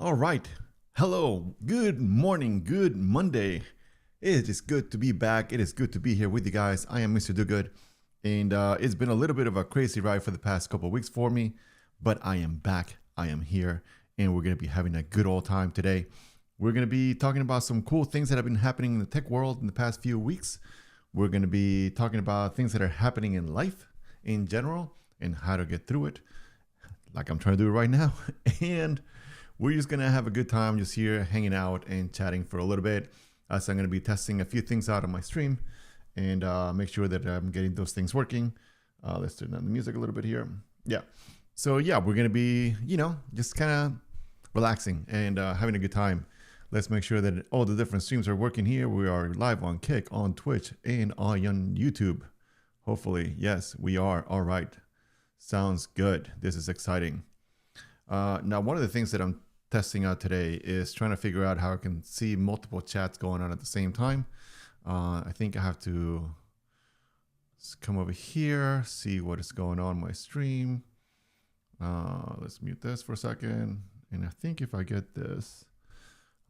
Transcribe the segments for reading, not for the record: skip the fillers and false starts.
All right. Hello. Good morning. Good Monday. It is good to be back. It is good to be here with you guys. I am Mr. Dogood, and it's been a little bit of a crazy ride for the past couple of weeks for me, but I am back. I am here, and we're going to be having a good old time today. We're going to be talking about some cool things that have been happening in the tech world in the past few weeks. We're going to be talking about things that are happening in life in general and how to get through it, like I'm trying to do right now. And we're just going to have a good time just here hanging out and chatting for a little bit. So I'm going to be testing a few things out on my stream and make sure that I'm getting those things working. Let's turn down the music a little bit here. Yeah. So yeah, we're going to be, just kind of relaxing and having a good time. Let's make sure that all the different streams are working here. We are live on Kick, on Twitch, and on YouTube. Hopefully, yes, we are. All right. Sounds good. This is exciting. Now, one of the things that I'm testing out today is trying to figure out how I can see multiple chats going on at the same time. I think I have to come over here, see what is going on my stream. Let's mute this for a second. And I think if I get this,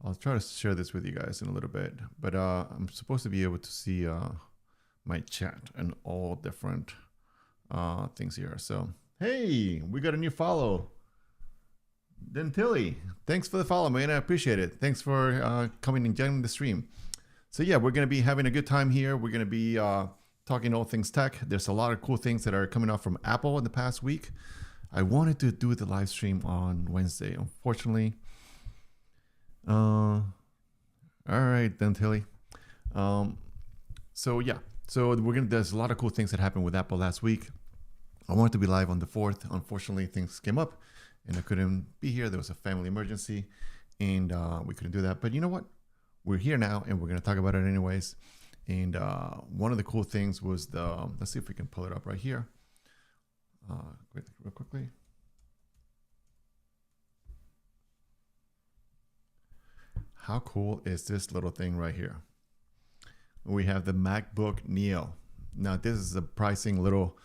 I'll try to share this with you guys in a little bit. But I'm supposed to be able to see my chat and all different things here. So, hey, we got a new follow. Dentilly, thanks for the follow, man. I appreciate it. Thanks for coming and joining the stream. So yeah, we're going to be having a good time here. We're going to be talking all things tech. There's a lot of cool things that are coming out from Apple in the past week. I wanted to do the live stream on Wednesday. Unfortunately. All right, Dentilly. So yeah, so there's a lot of cool things that happened with Apple last week. I wanted to be live on the 4th. Unfortunately, things came up and I couldn't be here. There was a family emergency and we couldn't do that. But you know what? We're here now and we're going to talk about it anyways. And one of the cool things was let's see if we can pull it up right here. Real quickly. How cool is this little thing right here? We have the MacBook Neo. Now this is a pricing little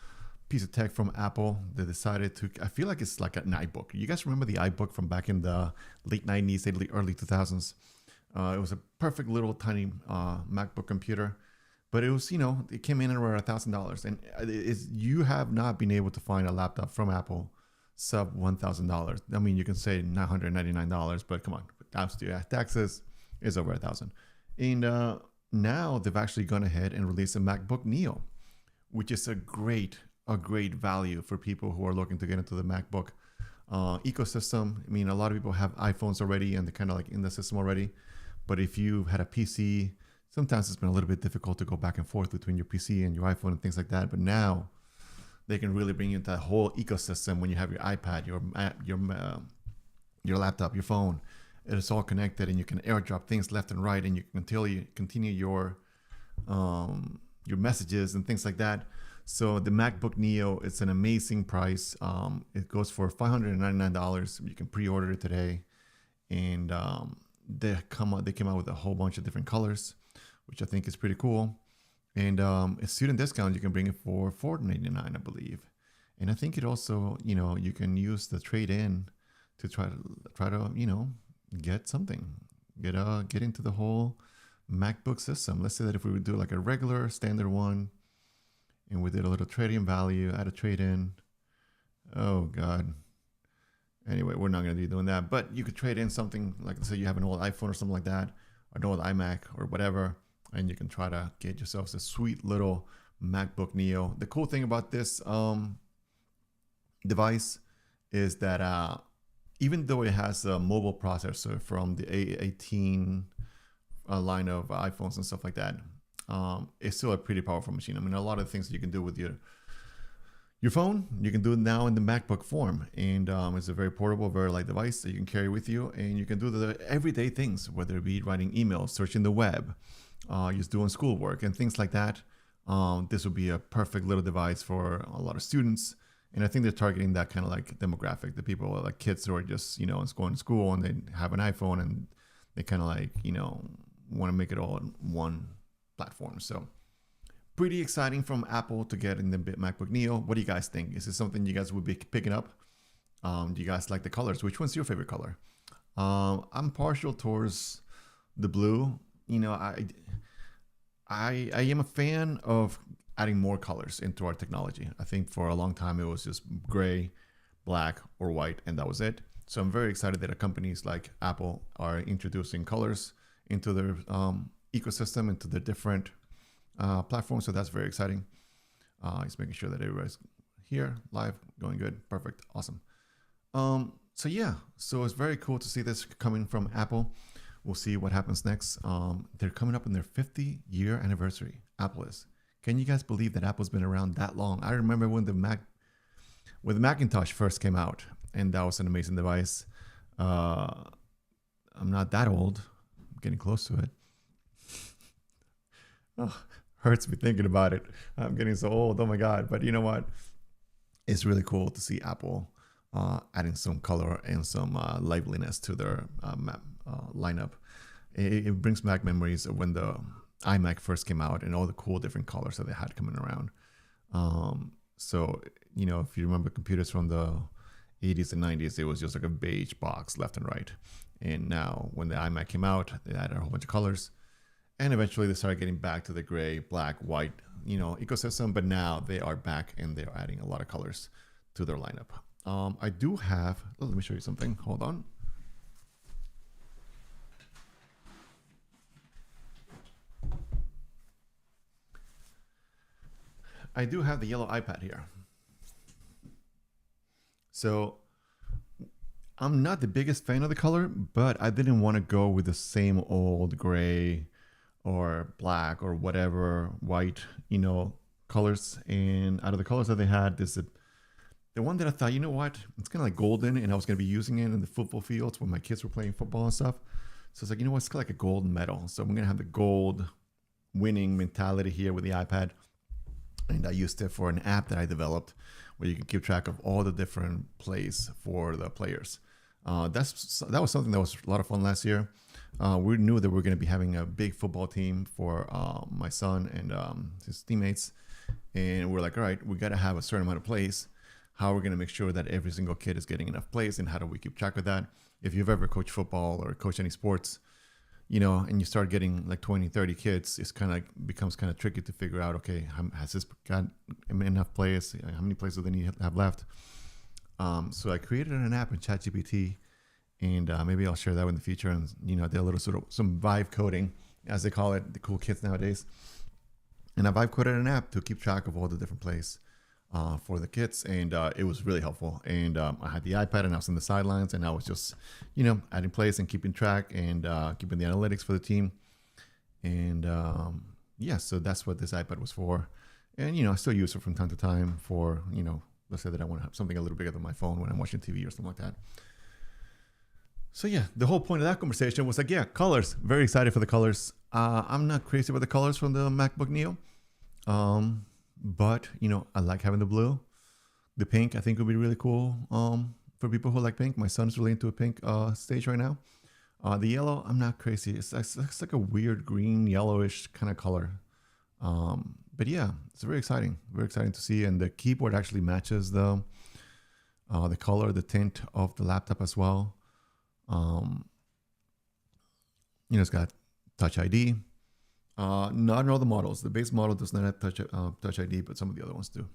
piece of tech from Apple. They decided to, I feel like it's like an iBook. You guys remember the iBook from back in the late 90s, early 2000s? It was a perfect little tiny MacBook computer, but it was, it came in at around $1,000. And you have not been able to find a laptop from Apple sub $1,000. I mean, you can say $999, but come on, after taxes is over $1,000. And now they've actually gone ahead and released a MacBook Neo, which is a great value for people who are looking to get into the MacBook ecosystem. I mean, a lot of people have iPhones already and they're kind of like in the system already. But if you've had a PC, sometimes it's been a little bit difficult to go back and forth between your PC and your iPhone and things like that. But now they can really bring you into that whole ecosystem when you have your iPad, your laptop, your phone. It is all connected and you can airdrop things left and right and you can continue your messages and things like that. So the MacBook Neo, it's an amazing price. It goes for $599. You can pre-order it today. And they came out with a whole bunch of different colors, which I think is pretty cool. And a student discount, you can bring it for $499, I believe. And I think it also, you can use the trade-in to try to get something, get into the whole MacBook system. Let's say that if we would do like a regular standard one, and we did a little trade-in value, add a trade-in. Oh God. Anyway, we're not going to be doing that, but you could trade in something like, say you have an old iPhone or something like that, or an old iMac or whatever, and you can try to get yourselves a sweet little MacBook Neo. The cool thing about this device is that even though it has a mobile processor from the A18 line of iPhones and stuff like that, it's still a pretty powerful machine. I mean, a lot of the things that you can do with your phone, you can do it now in the MacBook form. And it's a very portable, very light device that you can carry with you. And you can do the everyday things, whether it be writing emails, searching the web, just doing schoolwork and things like that. This would be a perfect little device for a lot of students. And I think they're targeting that kind of like demographic, the people like kids who are just, going to school and they have an iPhone and they kind of like, want to make it all in one platform. So pretty exciting from Apple to get in the MacBook Neo. What do you guys think? Is this something you guys would be picking up? Do you guys like the colors? Which one's your favorite color? I'm partial towards the blue. You know, I am a fan of adding more colors into our technology. I think for a long time it was just gray, black, or white, and that was it. So I'm very excited that companies like Apple are introducing colors into their ecosystem, into the different platforms. So that's very exciting. Just making sure that everybody's here, live, going good, perfect, awesome. So yeah, so it's very cool to see this coming from Apple. We'll see what happens next. They're coming up on their 50-year anniversary. Apple is. Can you guys believe that Apple's been around that long? I remember when the Macintosh first came out, and that was an amazing device. I'm not that old. I'm getting close to it. Oh, hurts me thinking about it. I'm getting so old. Oh my God. But you know what? It's really cool to see Apple adding some color and some liveliness to their lineup. It brings back memories of when the iMac first came out and all the cool different colors that they had coming around. So, you know, if you remember computers from the 80s and 90s, it was just like a beige box left and right. And now when the iMac came out, they added a whole bunch of colors. And eventually they started getting back to the gray, black, white, you know, ecosystem. But now they are back and they're adding a lot of colors to their lineup. I do have, let me show you something. Hold on. I do have the yellow iPad here. So I'm not the biggest fan of the color, but I didn't want to go with the same old gray or black or whatever white, you know, colors. And out of the colors that they had, this is the one that I thought, you know what, it's kind of like golden, and I was going to be using it in the football fields when my kids were playing football and stuff. So it's like, you know what, it's kind of like a gold medal. So I'm going to have the gold winning mentality here with the iPad. And I used it for an app that I developed where you can keep track of all the different plays for the players. That was something that was a lot of fun last year. We knew that we were going to be having a big football team for my son and his teammates. And we're like, all right, we got to have a certain amount of plays. How are we going to make sure that every single kid is getting enough plays, and how do we keep track of that? If you've ever coached football or coached any sports, you know, and you start getting like 20, 30 kids, it's kind of becomes kind of tricky to figure out, okay, has this got enough plays? How many plays do they need to have left? So I created an app in ChatGPT, and maybe I'll share that in the future. And, you know, they're a little sort of some vibe coding, as they call it, the cool kids nowadays. And I vibe coded an app to keep track of all the different plays for the kids, and it was really helpful. And I had the iPad, and I was on the sidelines, and I was just, you know, adding plays and keeping track and keeping the analytics for the team. And yeah, so that's what this iPad was for. And, you know, I still use it from time to time for, you know, let's say that I want to have something a little bigger than my phone when I'm watching TV or something like that. So yeah, the whole point of that conversation was like, yeah, colors. Very excited for the colors. I'm not crazy about the colors from the MacBook Neo. But, you know, I like having the blue. The pink, I think, would be really cool for people who like pink. My son's really into a pink stage right now. The yellow, I'm not crazy. It's like a weird green, yellowish kind of color. But yeah, it's very exciting. Very exciting to see. And the keyboard actually matches the color, the tint of the laptop as well. You know, it's got Touch ID. Not in all the models. The base model does not have Touch ID, but some of the other ones do.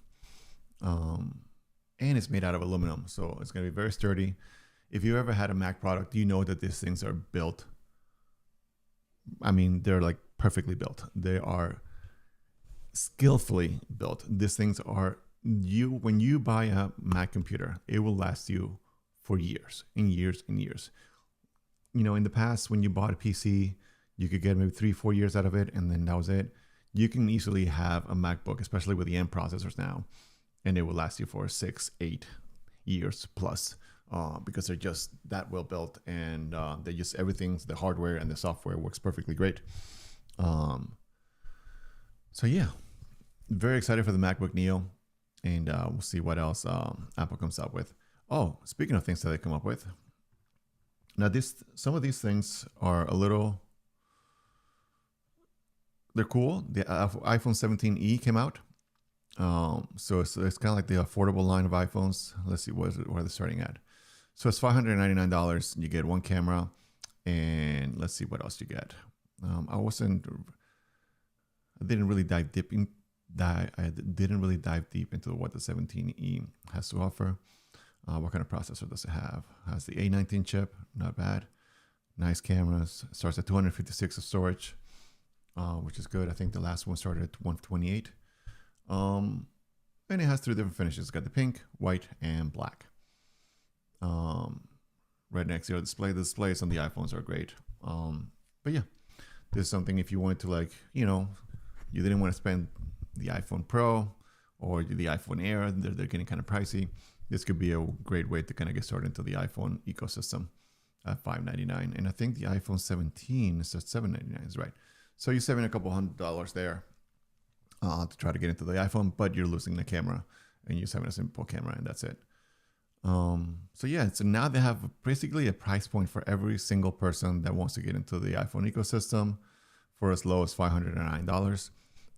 And it's made out of aluminum, so it's going to be very sturdy. If you ever had a Mac product, you know that these things are built. I mean, they're like perfectly built. They are skillfully built. These things are, when you buy a Mac computer, it will last you for years and years and years. You know, in the past, when you bought a PC, you could get maybe 3-4 years out of it, and then that was it. You can easily have a MacBook, especially with the M processors now, and it will last you for 6-8 years plus, because they're just that well built, and they just everything, the hardware and the software works perfectly great. So yeah, very excited for the MacBook Neo, and we'll see what else Apple comes up with. Oh, speaking of things that they come up with, now some of these things are a little. They're cool. The iPhone 17e came out. So it's kind of like the affordable line of iPhones. Let's see where they're starting at. So it's $599. You get one camera, and let's see what else you get. I didn't really dive deep into what the 17E has to offer. What kind of processor does it have? It has the A19 chip, not bad. Nice cameras. Starts at 256 of storage, which is good. I think the last one started at 128. And it has 3 different finishes. It's got the pink, white, and black. Right next to your display. The displays on the iPhones are great. But yeah, this is something if you wanted to, like, you didn't want to spend the iPhone Pro or the iPhone Air. They're getting kind of pricey. This could be a great way to kind of get started into the iPhone ecosystem at $599. And I think the iPhone 17 is at $799, is right. So you're saving a couple $100 there to try to get into the iPhone, but you're losing the camera and you're having a simple camera, and that's it. So yeah, so now they have basically a price point for every single person that wants to get into the iPhone ecosystem for as low as $509.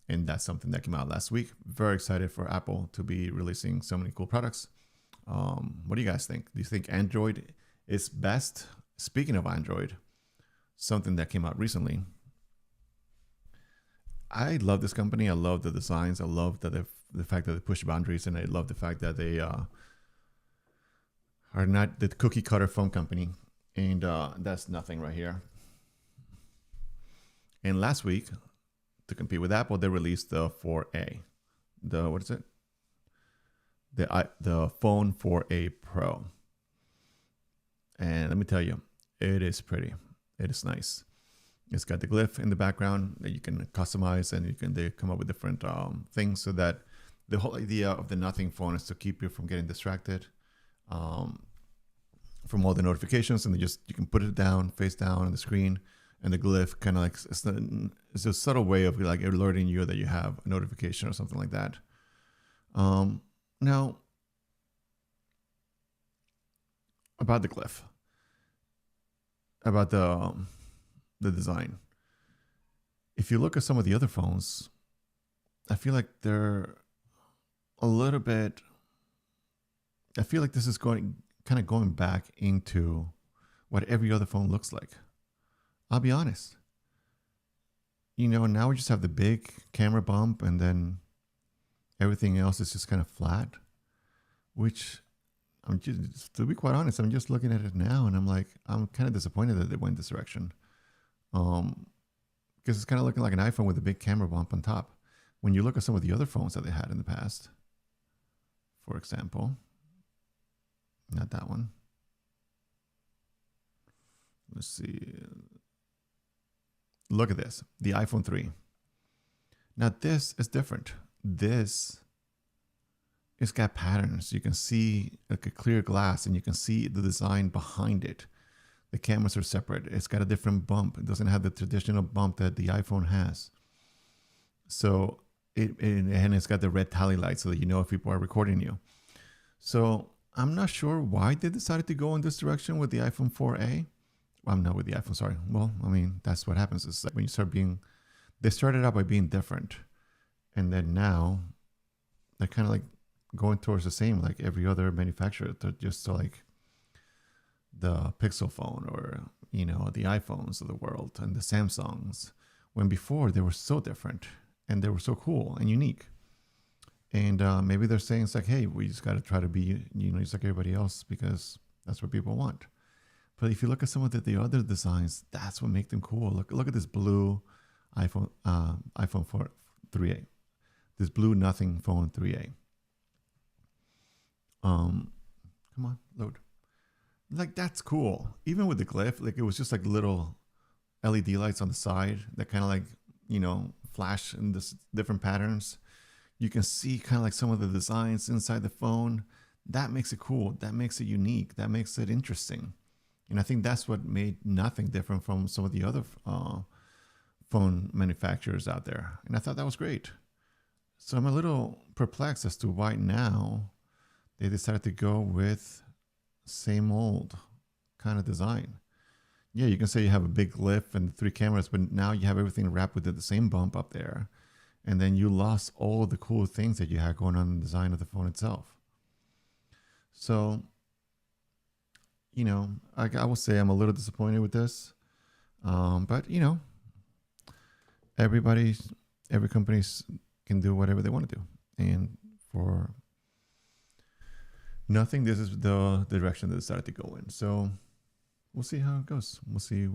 And that's something that came out last week. Very excited for Apple to be releasing so many cool products. What do you guys think? Do you think Android is best? Speaking of Android, something that came out recently. I love this company. I love the designs. I love that the fact that they push boundaries, and I love the fact that they are not the cookie cutter phone company. And that's nothing right here. And last week, to compete with Apple, they released the 4A. What is it? The phone 4A Pro. And let me tell you, it is pretty. It is nice. It's got the glyph in the background that you can customize, and they come up with different things, so that the whole idea of the nothing phone is to keep you from getting distracted from all the notifications, and you can put it down, face down on the screen, and the glyph kind of like it's a subtle way of like alerting you that you have a notification or something like that. Now, about the glyph, about the design. If you look at some of the other phones, I feel like they're a little bit. I feel like this is going back into what every other phone looks like. I'll be honest. Now we just have the big camera bump, and then everything else is just kind of flat, which to be quite honest, I'm just looking at it now, and I'm kind of disappointed that they went this direction. Because it's kind of looking like an iPhone with a big camera bump on top. When you look at some of the other phones that they had in the past, for example, not that one. Let's see. Look at this, the iPhone 3. Now this is different. It's got patterns. You can see like a clear glass, and you can see the design behind it. The cameras are separate. It's got a different bump. It doesn't have the traditional bump that the iPhone has. So and it's got the red tally light so that you know if people are recording you. So I'm not sure why they decided to go in this direction with the iPhone 4A. Well, I'm not with the iPhone, sorry. Well, I mean, that's what happens. It's like when you start they started out by being different. And then now they're kind of like going towards the same, like every other manufacturer. They're just like the Pixel phone or, the iPhones of the world and the Samsungs. When before they were so different and they were so cool and unique. And maybe they're saying it's like, hey, we just got to try to be, just like everybody else, because that's what people want. But if you look at some of the other designs, that's what makes them cool. Look at this blue iPhone 4 3A. This blue nothing phone 3A. Come on, load. Like, that's cool. Even with the glyph, like, it was just like little LED lights on the side that kind of like, flash in this different patterns. You can see kind of like some of the designs inside the phone. That makes it cool. That makes it unique. That makes it interesting. And I think that's what made nothing different from some of the other phone manufacturers out there. And I thought that was great. So I'm a little perplexed as to why now they decided to go with same old kind of design. Yeah, you can say you have a big glyph and 3 cameras, but now you have everything wrapped within the same bump up there. And then you lost all of the cool things that you had going on in the design of the phone itself. So I will say I'm a little disappointed with this. But everybody, every company can do whatever they want to do, and for nothing, this is the direction they decided to go in. So we'll see how it goes. We'll see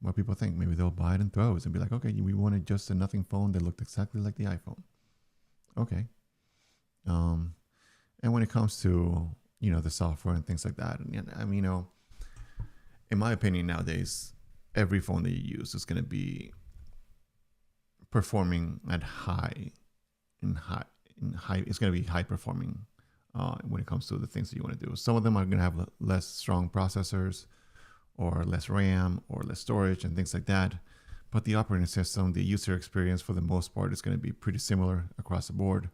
what people think. Maybe they'll buy it in throws and be like, okay, we wanted just a nothing phone that looked exactly like the iPhone. Okay. And when it comes to the software and things like that, and I mean, in my opinion, nowadays, every phone that you use is going to be performing at high. It's going to be high performing when it comes to the things that you want to do. Some of them are going to have less strong processors, or less RAM, or less storage, and things like that. But the operating system, the user experience, for the most part, is going to be pretty similar across the board.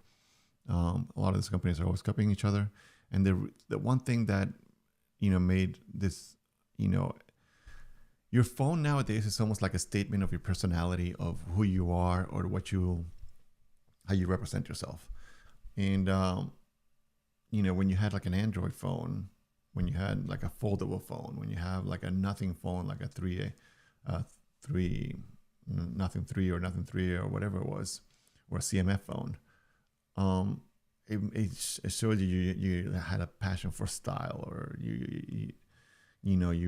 A lot of these companies are always copying each other, and the one thing that made this, your phone nowadays is almost like a statement of your personality, of who you are, or how you represent yourself. And when you had like an Android phone, when you had like a foldable phone, when you have like a nothing phone, like a nothing three or nothing three or whatever it was, or a CMF phone, it showed you had a passion for style, or you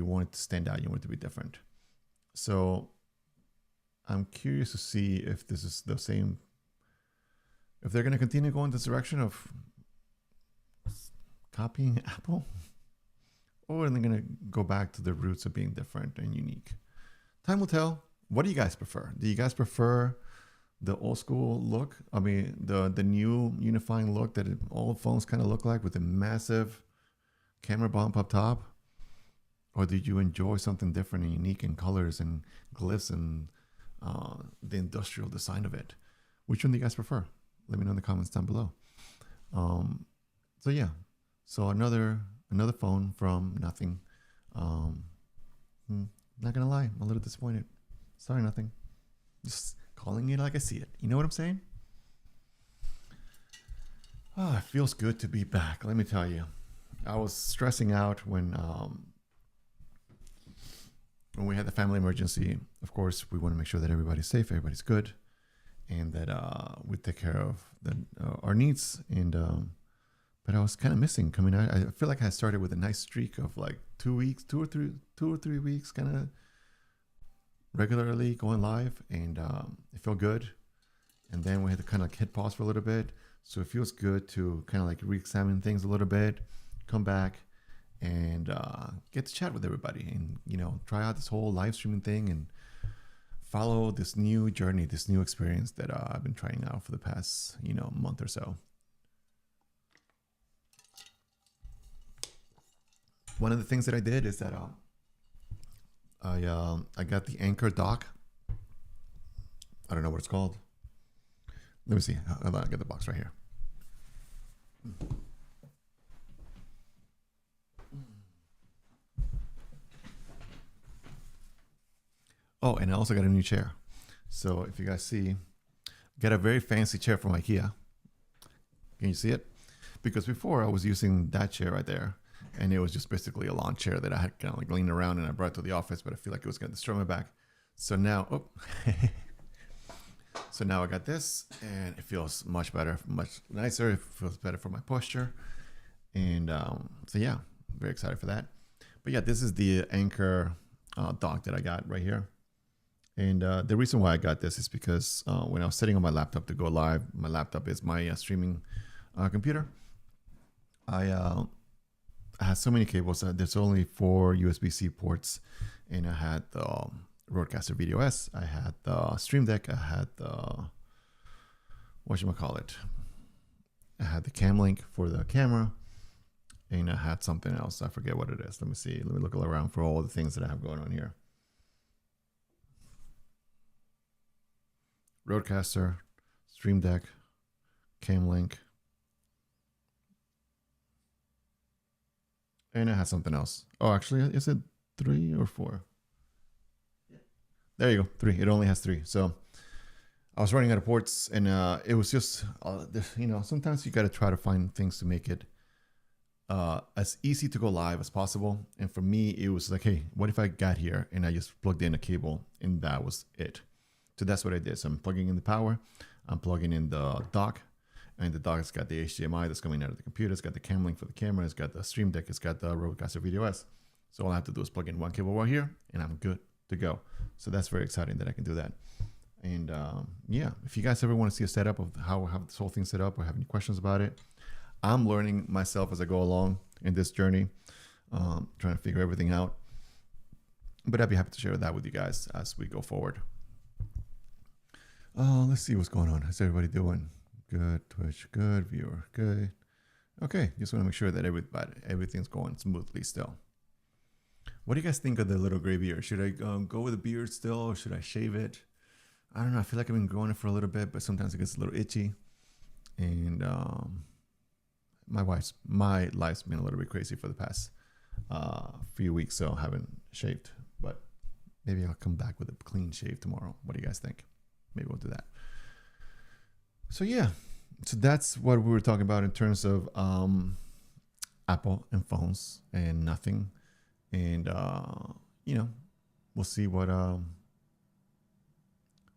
wanted to stand out, you wanted to be different. So I'm curious to see if this is the same, if they're going to continue going this direction of copying Apple, or are they going to go back to the roots of being different and unique? Time will tell. What do you guys prefer? Do you guys prefer the old school look? I mean, the new unifying look that all phones kind of look like, with a massive camera bump up top? Or did you enjoy something different and unique in colors and glyphs and the industrial design of it? Which one do you guys prefer? Let me know in the comments down below. So yeah, so another phone from nothing. Not gonna lie, I'm a little disappointed. Sorry, nothing. Just calling it like I see it. You know what I'm saying? It feels good to be back. Let me tell you, I was stressing out when we had the family emergency. Of course, we want to make sure that everybody's safe, everybody's good, and that we take care of our needs. And but I was kind of missing coming out. I feel like I started with a nice streak of like 2 weeks, 2 or 3 weeks, kind of regularly going live, and it felt good. And then we had to kind of hit pause for a little bit. So it feels good to kind of like re-examine things a little bit, come back, and get to chat with everybody, and try out this whole live streaming thing, and follow this new journey, this new experience that I've been trying out for the past month or so. One of the things that I did is that I got the Anchor dock. I don't know what it's called. Let me see. I got the box right here. Oh, and I also got a new chair. So if you guys see, I got a very fancy chair from IKEA. Can you see it? Because before I was using that chair right there, and it was just basically a lawn chair that I had kind of like leaned around, and I brought to the office, but I feel like it was going to destroy my back. So now, so now I got this, and it feels much better, much nicer. It feels better for my posture. And so yeah, very excited for that. But yeah, this is the Anchor dock that I got right here. And the reason why I got this is because when I was setting on my laptop to go live, my laptop is my streaming computer. I had so many cables. There's only 4 USB-C ports, and I had the Rodecaster Video S. I had the Stream Deck. I had the whatchamacallit. I had the Cam Link for the camera, and I had something else. I forget what it is. Let me see. Let me look around for all the things that I have going on here. Rodecaster, Stream Deck, Cam Link, and I had something else. Oh, actually, is it 3 or 4? There you go, 3. It only has 3. So I was running out of ports, and it was just, sometimes you got to try to find things to make it as easy to go live as possible. And for me, it was like, hey, what if I got here and I just plugged in a cable and that was it? So that's what I did. So I'm plugging in the power, I'm plugging in the dock, and the dock's got the HDMI that's coming out of the computer. It's got the cam link for the camera. It's got the Stream Deck. It's got the Rodecaster Video S. So all I have to do is plug in one cable right here, and I'm good to go. So that's very exciting that I can do that. And yeah, if you guys ever want to see a setup of how I have this whole thing set up or have any questions about it, I'm learning myself as I go along in this journey, trying to figure everything out. But I'd be happy to share that with you guys as we go forward. Let's see what's going on. How's everybody doing? Good. Twitch, good. Viewer, good. Okay, just want to make sure that everything's going smoothly still. What do you guys think of the little gray beard? Should I go with a beard still, or should I shave it? I don't know. I feel like I've been growing it for a little bit, but sometimes it gets a little itchy. And my life's been a little bit crazy for the past few weeks, so I haven't shaved. But maybe I'll come back with a clean shave tomorrow. What do you guys think? Maybe we'll do that. So yeah, so that's what we were talking about in terms of Apple and phones and nothing. And you know, we'll see what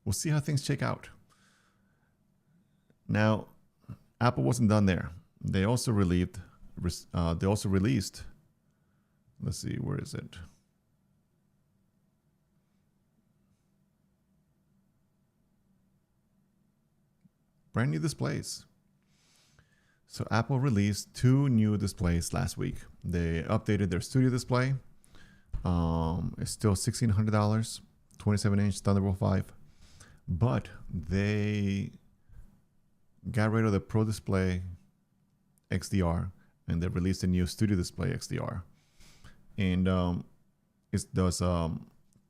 we'll see how things shake out. Now, Apple wasn't done there. They also released. Let's see, where is it? Brand new displays. So Apple released 2 new displays last week. They updated their Studio display. It's still $1,600, 27-inch Thunderbolt 5, but they got rid of the Pro Display XDR and they released a new Studio Display XDR, and it does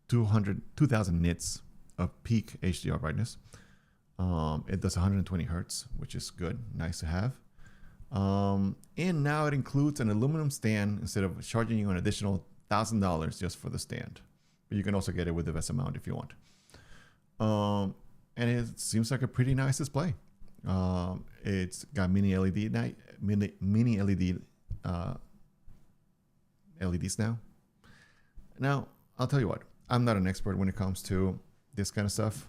2000 nits of peak HDR brightness. It does 120 hertz, which is good, nice to have. And now it includes an aluminum stand instead of charging you an additional $1,000 just for the stand. But you can also get it with the VESA mount if you want. And it seems like a pretty nice display. It's got mini LED LEDs now. Now, I'll tell you what, I'm not an expert when it comes to this kind of stuff.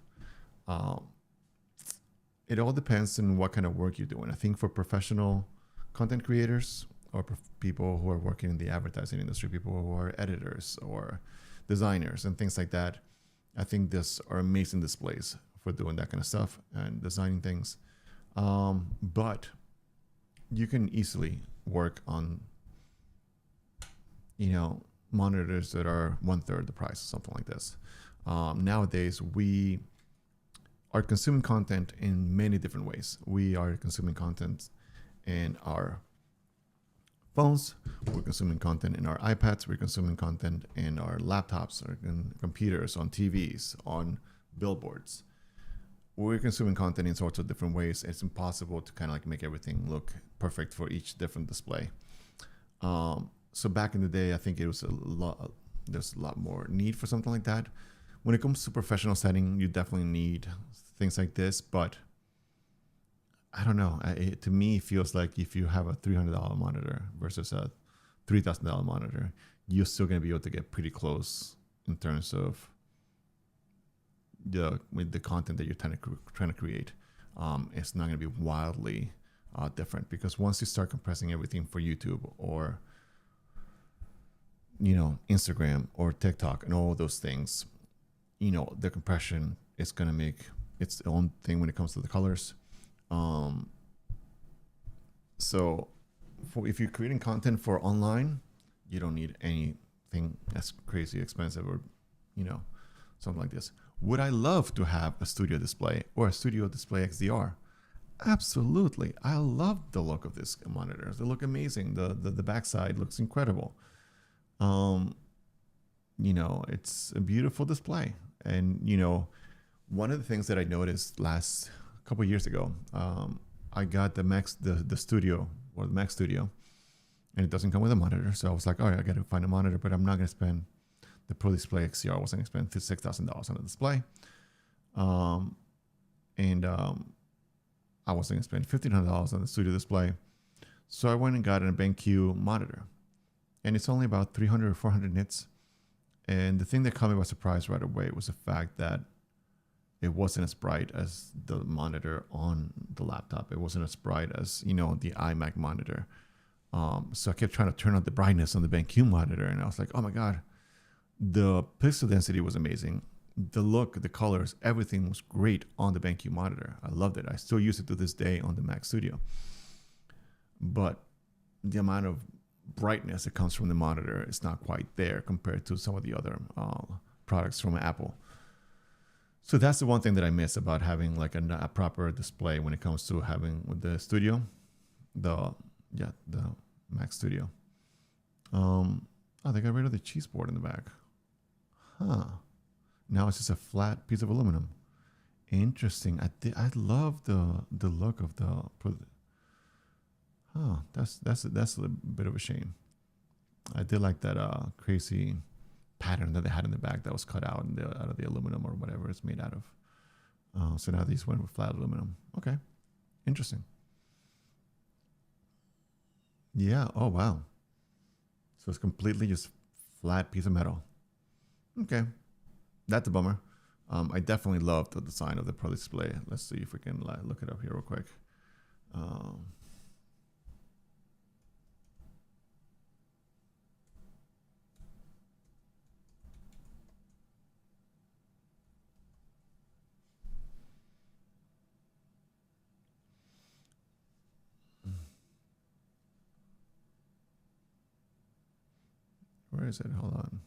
It all depends on what kind of work you're doing. I think for professional content creators or people who are working in the advertising industry, people who are editors or designers and things like that, I think these are amazing displays for doing that kind of stuff and designing things. But you can easily work on, you know, monitors that are 1/3 the price, something like this. Nowadays, we are consuming content in many different ways. We are consuming content in our phones, we're consuming content in our iPads, we're consuming content in our laptops or in computers, on TVs, on billboards. We're consuming content in sorts of different ways. It's impossible to kind of like make everything look perfect for each different display. So back in the day, I think it was there's a lot more need for something like that. When it comes to professional setting, you definitely need things like this, but I don't know. To me, it feels like if you have a $300 monitor versus a $3,000 monitor, you're still going to be able to get pretty close in terms of the content that you're trying to create. It's not going to be wildly different, because once you start compressing everything for YouTube or, you know, Instagram or TikTok and all those things, you know, the compression is going to make its own thing when it comes to the colors. So if you're creating content for online, you don't need anything that's crazy expensive or, you know, something like this. Would I love to have a studio display or a studio display XDR? Absolutely. I love the look of this monitor. They look amazing. The backside looks incredible. You know, it's a beautiful display. And, you know, one of the things that I noticed last couple of years ago, I got the Mac Studio, and it doesn't come with a monitor. So I was like, all right, I got to find a monitor, but I'm not going to spend the Pro Display XDR. I wasn't going to spend $6,000 on a display. I wasn't going to spend $1,500 on the Studio display. So I went and got a BenQ monitor, and it's only about 300 or 400 nits. And the thing that caught me by surprise right away was the fact that it wasn't as bright as the monitor on the laptop. It wasn't as bright as, the iMac monitor. So I kept trying to turn on the brightness on the BenQ monitor, and I was like, oh my God, the pixel density was amazing. The look, the colors, everything was great on the BenQ monitor. I loved it. I still use it to this day on the Mac Studio. But the amount of brightness that comes from the monitor is not quite there compared to some of the other products from Apple. So that's the one thing that I miss about having like a proper display when it comes to having with the Studio, the Mac Studio. Oh, they got rid of the cheese board in the back. Huh. Now it's just a flat piece of aluminum. Interesting. I love the look of the. Oh, that's a bit of a shame. I did like that crazy pattern that they had in the back that was cut out out of the aluminum or whatever it's made out of. So now these went with flat aluminum. Okay, interesting. Yeah. Oh wow. So it's completely just flat piece of metal. Okay, that's a bummer. I definitely love the design of the Pro Display. Let's see if we can look it up here real quick. Where is it? Hold on.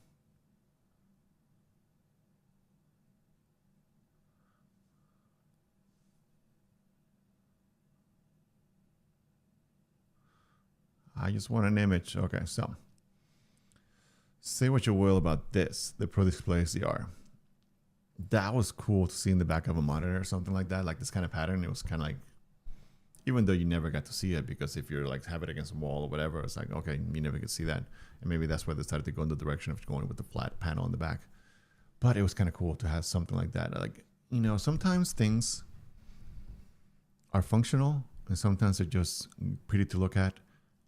I just want an image. Okay, so say what you will about this, the Pro Display ZR. That was cool to see in the back of a monitor or something like that, like this kind of pattern. It was kind of like, even though you never got to see it, because if you're like have it against a wall or whatever, it's like, okay, you never could see that. And maybe that's why they decided to go in the direction of going with the flat panel in the back. But it was kind of cool to have something like that. Like, sometimes things are functional and sometimes they're just pretty to look at.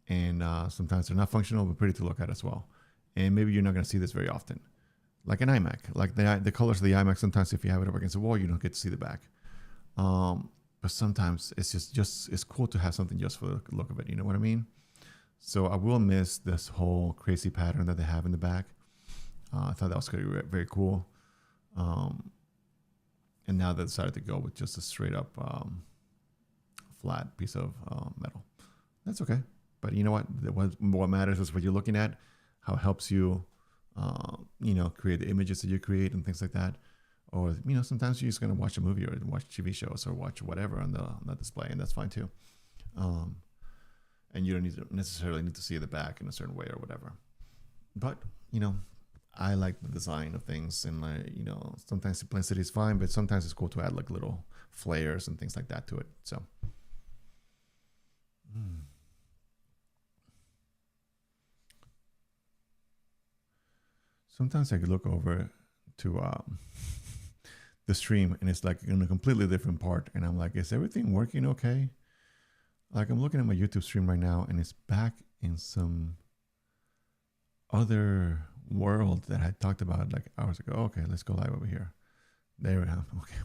And sometimes they're not functional, but pretty to look at as well. And maybe you're not going to see this very often. Like an iMac, like the colors of the iMac, sometimes if you have it up against the wall, you don't get to see the back. But sometimes it's just it's cool to have something just for the look of it. You know what I mean? So I will miss this whole crazy pattern that they have in the back. I thought that was very, very cool. And now they decided to go with just a straight up flat piece of metal. That's okay. But you know what? What matters is what you're looking at, how it helps you, create the images that you create and things like that. Or, sometimes you're just going to watch a movie or watch TV shows or watch whatever on the display, and that's fine too. And you don't necessarily need to see the back in a certain way or whatever. But, I like the design of things, and sometimes simplicity is fine, but sometimes it's cool to add like little flares and things like that to it. So. Sometimes I could look over to the stream and it's like in a completely different part. And I'm like, is everything working okay? Like I'm looking at my YouTube stream right now and it's back in some other world that I talked about like hours ago. Okay, let's go live over here. There we go. Okay.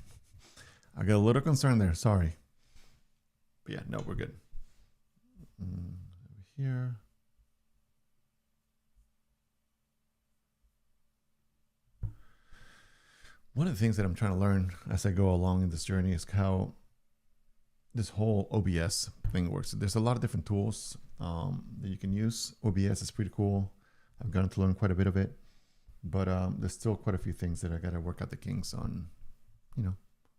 I got a little concerned there. Sorry. But yeah, no, we're good. Over here. One of the things that I'm trying to learn as I go along in this journey is how this whole OBS thing works. There's a lot of different tools that you can use. OBS is pretty cool. I've gotten to learn quite a bit of it, but there's still quite a few things that I got to work out the kinks on,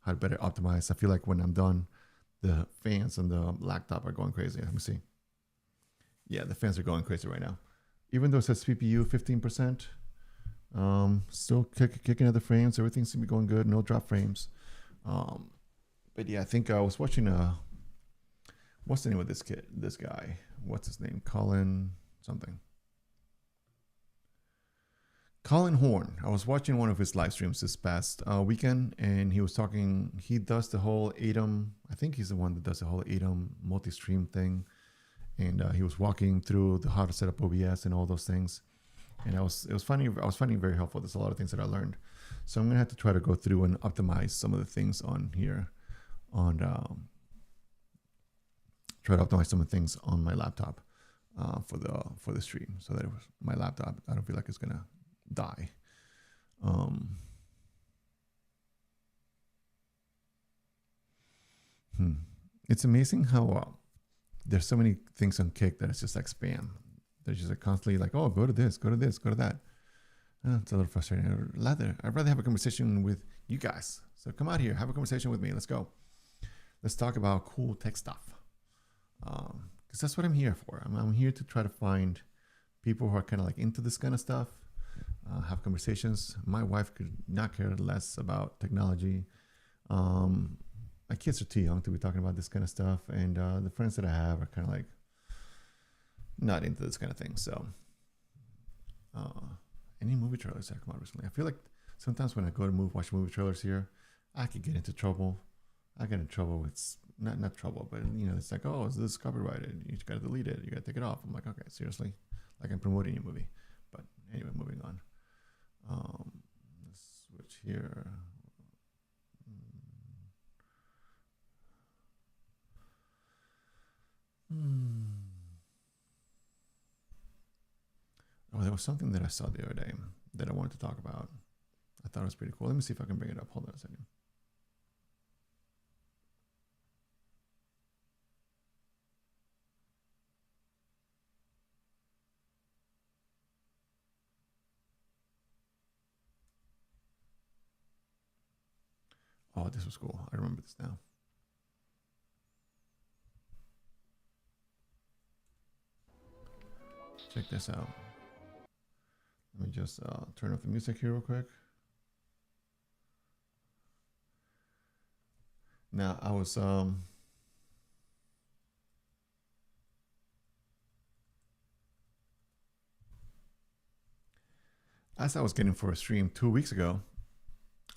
how to better optimize. I feel like when I'm done, the fans on the laptop are going crazy. Let me see. Yeah, the fans are going crazy right now. Even though it says CPU 15%, still kicking at the frames. Everything seems to be going good. No drop frames. But yeah, I think I was watching what's the name of this guy? What's his name? Colin something. Colin Horn. I was watching one of his live streams this past weekend, and he was talking. He does the whole ATEM. I think he's the one that does the whole ATEM multi-stream thing. and he was walking through how to set up OBS and all those things. And I was finding it very helpful. There's a lot of things that I learned. So I'm gonna have to try to go through and optimize some of the things on here, on try to optimize some of the things on my laptop for the stream, so that my laptop, I don't feel like it's gonna die. It's amazing how there's so many things on Kick that it's just like spam. They're just like constantly like, oh, go to this, go to this, go to that. It's a little frustrating. I'd rather have a conversation with you guys. So come out here, have a conversation with me. Let's go. Let's talk about cool tech stuff. Because that's what I'm here for. I'm here to try to find people who are kind of like into this kind of stuff, have conversations. My wife could not care less about technology. My kids are too young to be talking about this kind of stuff. And the friends that I have are kind of like not into this kind of thing. So any movie trailers that come out recently, I feel like sometimes when I go to watch movie trailers here, I could get into trouble. I get in trouble with not trouble, but it's like, oh, is this copyrighted? You got to delete it. You got to take it off. I'm like, okay, seriously, like I'm promoting a movie. But anyway, moving on. Let's switch here. Oh, there was something that I saw the other day that I wanted to talk about. I thought it was pretty cool. Let me see if I can bring it up. Hold on a second. Oh, this was cool. I remember this now. Check this out. Let me just turn off the music here real quick. Now, I was as I was getting for a stream 2 weeks ago,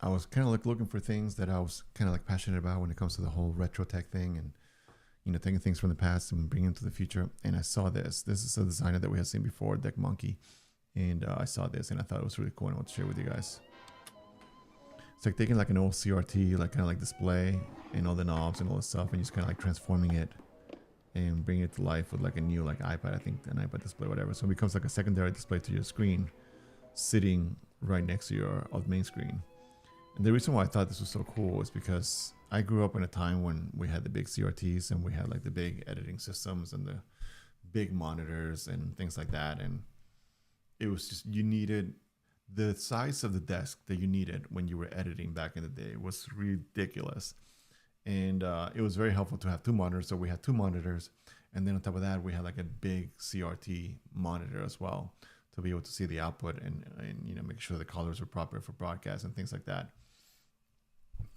I was kind of like looking for things that I was kind of like passionate about when it comes to the whole retro tech thing, and taking things from the past and bringing them to the future. And I saw this. This is a designer that we had seen before, Deck Monkey, and I saw this and I thought it was really cool and I want to share with you guys. It's like taking like an old CRT, like kind of like display and all the knobs and all this stuff, and just kind of like transforming it and bringing it to life with like a new like iPad, I think an iPad display, whatever. So it becomes like a secondary display to your screen, sitting right next to your main screen. And the reason why I thought this was so cool is because I grew up in a time when we had the big CRTs and we had like the big editing systems and the big monitors and things like that. And it was just, you needed the size of the desk that you needed when you were editing back in the day was ridiculous. And it was very helpful to have two monitors. So we had two monitors. And then on top of that, we had like a big CRT monitor as well to be able to see the output and make sure the colors were proper for broadcast and things like that.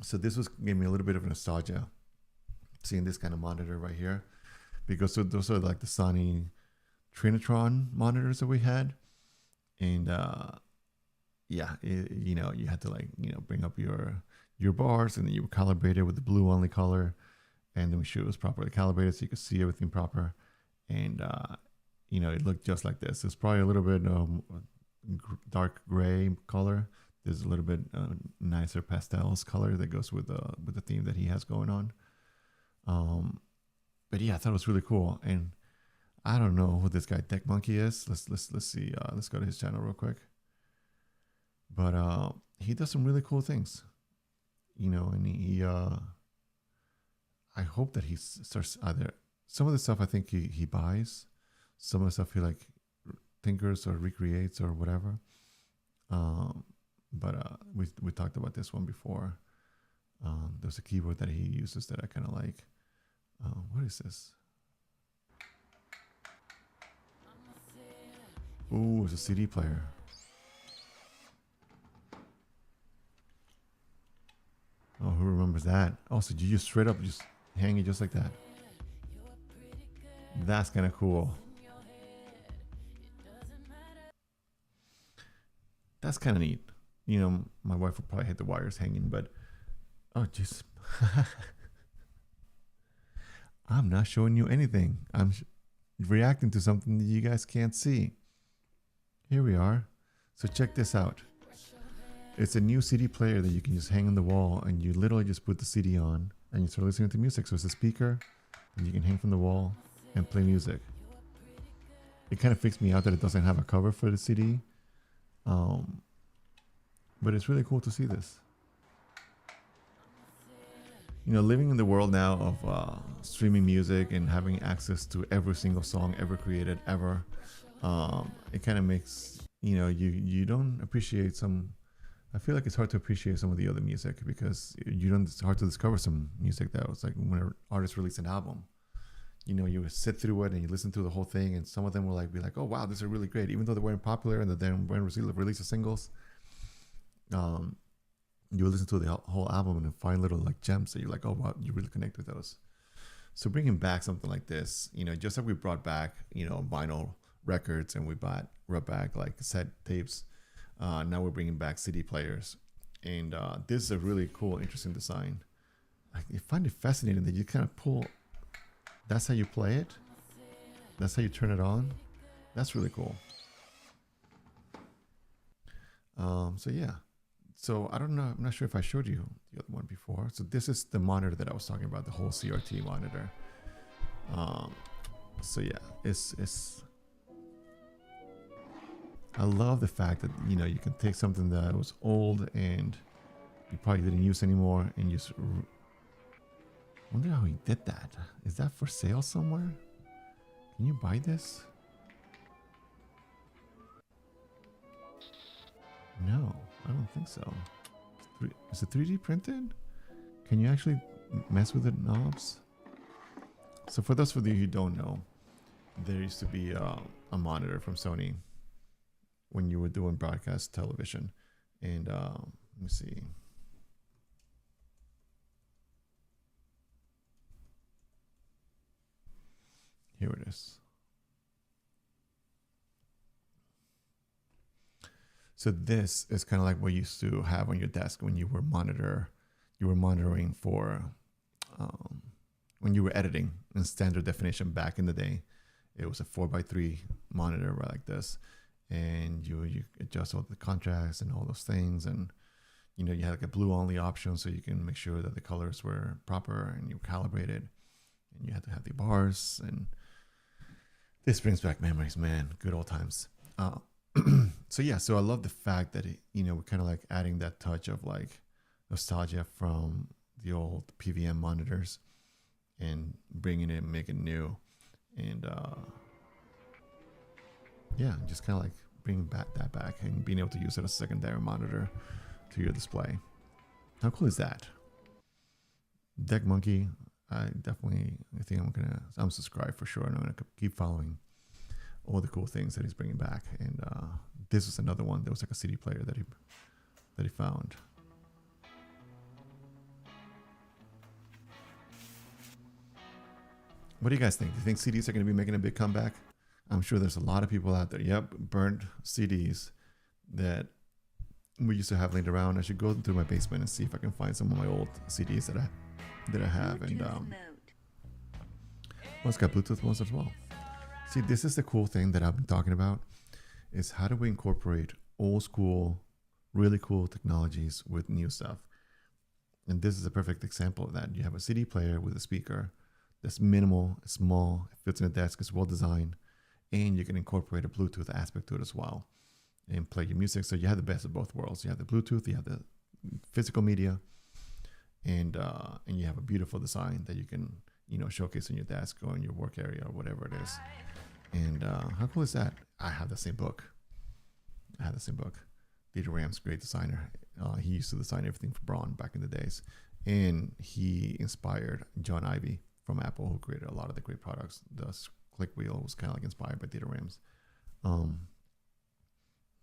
So this gave me a little bit of nostalgia seeing this kind of monitor right here, because those are like the Sony Trinitron monitors that we had. And you had to like, bring up your bars, and then you would calibrate it with the blue only color, and then we sure it was properly calibrated so you could see everything proper. And it looked just like this. It's probably a little bit dark gray color. There's a little bit nicer pastels color that goes with the theme that he has going on. But yeah, I thought it was really cool. And I don't know who this guy Deck Monkey is. Let's see. Let's go to his channel real quick. But he does some really cool things, and he I hope that he starts either some of the stuff I think he buys, some of the stuff he like tinkers or recreates or whatever. But we talked about this one before. There's a keyboard that he uses that I kind of like. What is this? Ooh, it's a CD player. Oh, who remembers that? Oh, so you just straight up just hang it just like that. That's kind of cool. That's kind of neat. My wife would probably hate the wires hanging, but oh, just I'm not showing you anything. reacting to something that you guys can't see. Here we are. So check this out. It's a new CD player that you can just hang on the wall, and you literally just put the CD on and you start listening to music. So it's a speaker and you can hang from the wall and play music. It kind of freaks me out that it doesn't have a cover for the CD. But it's really cool to see this. You know, living in the world now of streaming music and having access to every single song ever created ever, it kind of makes, you know, you don't appreciate some. I feel like it's hard to appreciate some of the other music because it's hard to discover some music that was like when an artist released an album. You know, you sit through it and you listen to the whole thing, and some of them will like be like, "Oh wow, this is really great," even though they weren't popular and they weren't release of singles. You listen to the whole album and find little like gems that you're like, "Oh wow, you really connect with those." So bringing back something like this, you know, just like we brought back, you know, vinyl records and we brought back like cassette tapes. Now we're bringing back CD players, and this is a really cool, interesting design. I find it fascinating that you kind of pull. That's how you play it. That's how you turn it on. That's really cool. So yeah. So I don't know. I'm not sure if I showed you the other one before. So this is the monitor that I was talking about, the whole CRT monitor. So yeah, it's. I love the fact that, you know, you can take something that was old and you probably didn't use anymore and just. I wonder how he did that. Is that for sale somewhere? Can you buy this? No, I don't think so. Is it 3D printed? Can you actually mess with the knobs? So for those of you who don't know, there used to be a monitor from Sony when you were doing broadcast television. And let me see. Here it is. So this is kind of like what you used to have on your desk when you were monitoring for when you were editing in standard definition back in the day. It was a 4x3 monitor like this, and you adjust all the contrast and all those things, and you know, you had like a blue only option so you can make sure that the colors were proper and you calibrated, and you had to have the bars. And this brings back memories, man. Good old times. So yeah, so I love the fact that you know, we're kind of like adding that touch of like nostalgia from the old PVM monitors and bringing it, making it new, and yeah, just kind of like bringing that back and being able to use it as a secondary monitor to your display. How cool is that? Deck Monkey, I think I'm subscribed for sure, and I'm gonna keep following all the cool things that he's bringing back. And this was another one. There was like a CD player that he found. What do you guys think? Do you think CDs are going to be making a big comeback? I'm sure there's a lot of people out there. Yep, burnt CDs that we used to have laying around. I should go through my basement and see if I can find some of my old CDs that I have. And well, it's got Bluetooth ones as well. See, this is the cool thing that I've been talking about, is how do we incorporate old school, really cool technologies with new stuff. And this is a perfect example of that. You have a CD player with a speaker that's minimal, it's small, it fits in a desk, it's well designed, and you can incorporate a Bluetooth aspect to it as well and play your music. So you have the best of both worlds. You have the Bluetooth, you have the physical media, and you have a beautiful design that you can, you know, showcase in your desk or in your work area or whatever it is. And how cool is that? I have the same book. Dieter Ram's great designer. He used to design everything for Braun back in the days. And he inspired John Ivey from Apple, who created a lot of the great products. The click wheel was kind of like inspired by Dieter Ram's.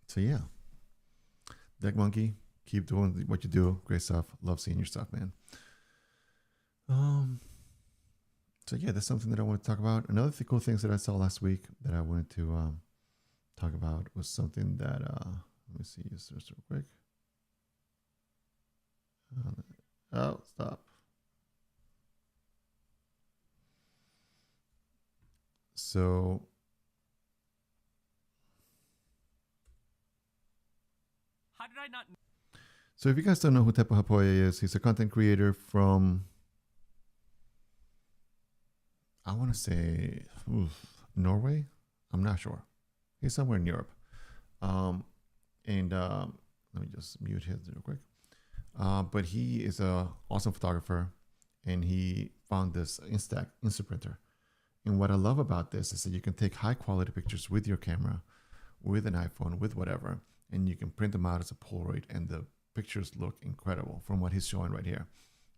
So yeah. Deck Monkey, keep doing what you do. Great stuff. Love seeing your stuff, man. So yeah, that's something that I want to talk about. Another cool things that I saw last week that I wanted to talk about was something that let me see this real quick. Oh, stop. So How did I not? if you guys don't know who Teppo Happoya is, he's a content creator from, I want to say, Norway. I'm not sure. He's somewhere in Europe. And let me just mute his real quick. But he is a awesome photographer, and he found this Instaprinter. And what I love about this is that you can take high quality pictures with your camera, with an iPhone, with whatever, and you can print them out as a Polaroid, and the pictures look incredible from what he's showing right here,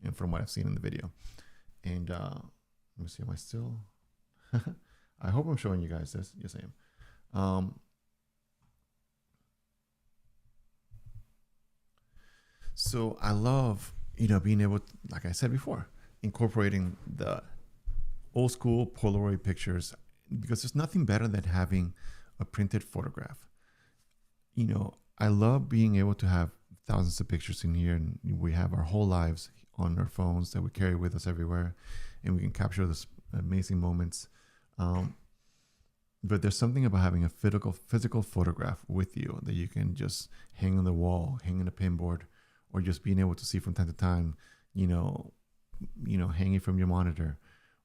and from what I've seen in the video. And let me see, am I still? I hope I'm showing you guys this. Yes, I am. So I love, being able to, like I said before, incorporating the old school Polaroid pictures, because there's nothing better than having a printed photograph. I love being able to have thousands of pictures in here, and we have our whole lives on our phones that we carry with us everywhere, and we can capture those amazing moments. But there's something about having a physical photograph with you that you can just hang on the wall, hang on a pinboard, or just being able to see from time to time, hanging from your monitor,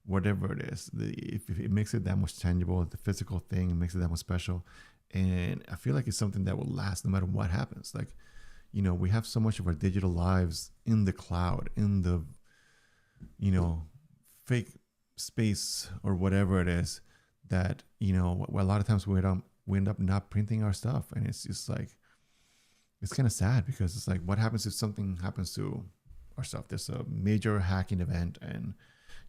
whatever it is. If it makes it that much tangible, the physical thing makes it that much special. And I feel like it's something that will last no matter what happens. Like, we have so much of our digital lives in the cloud, in the, fake space or whatever it is, that, a lot of times we end up not printing our stuff. And it's just like, it's kind of sad, because it's like, what happens if something happens to our stuff? There's a major hacking event and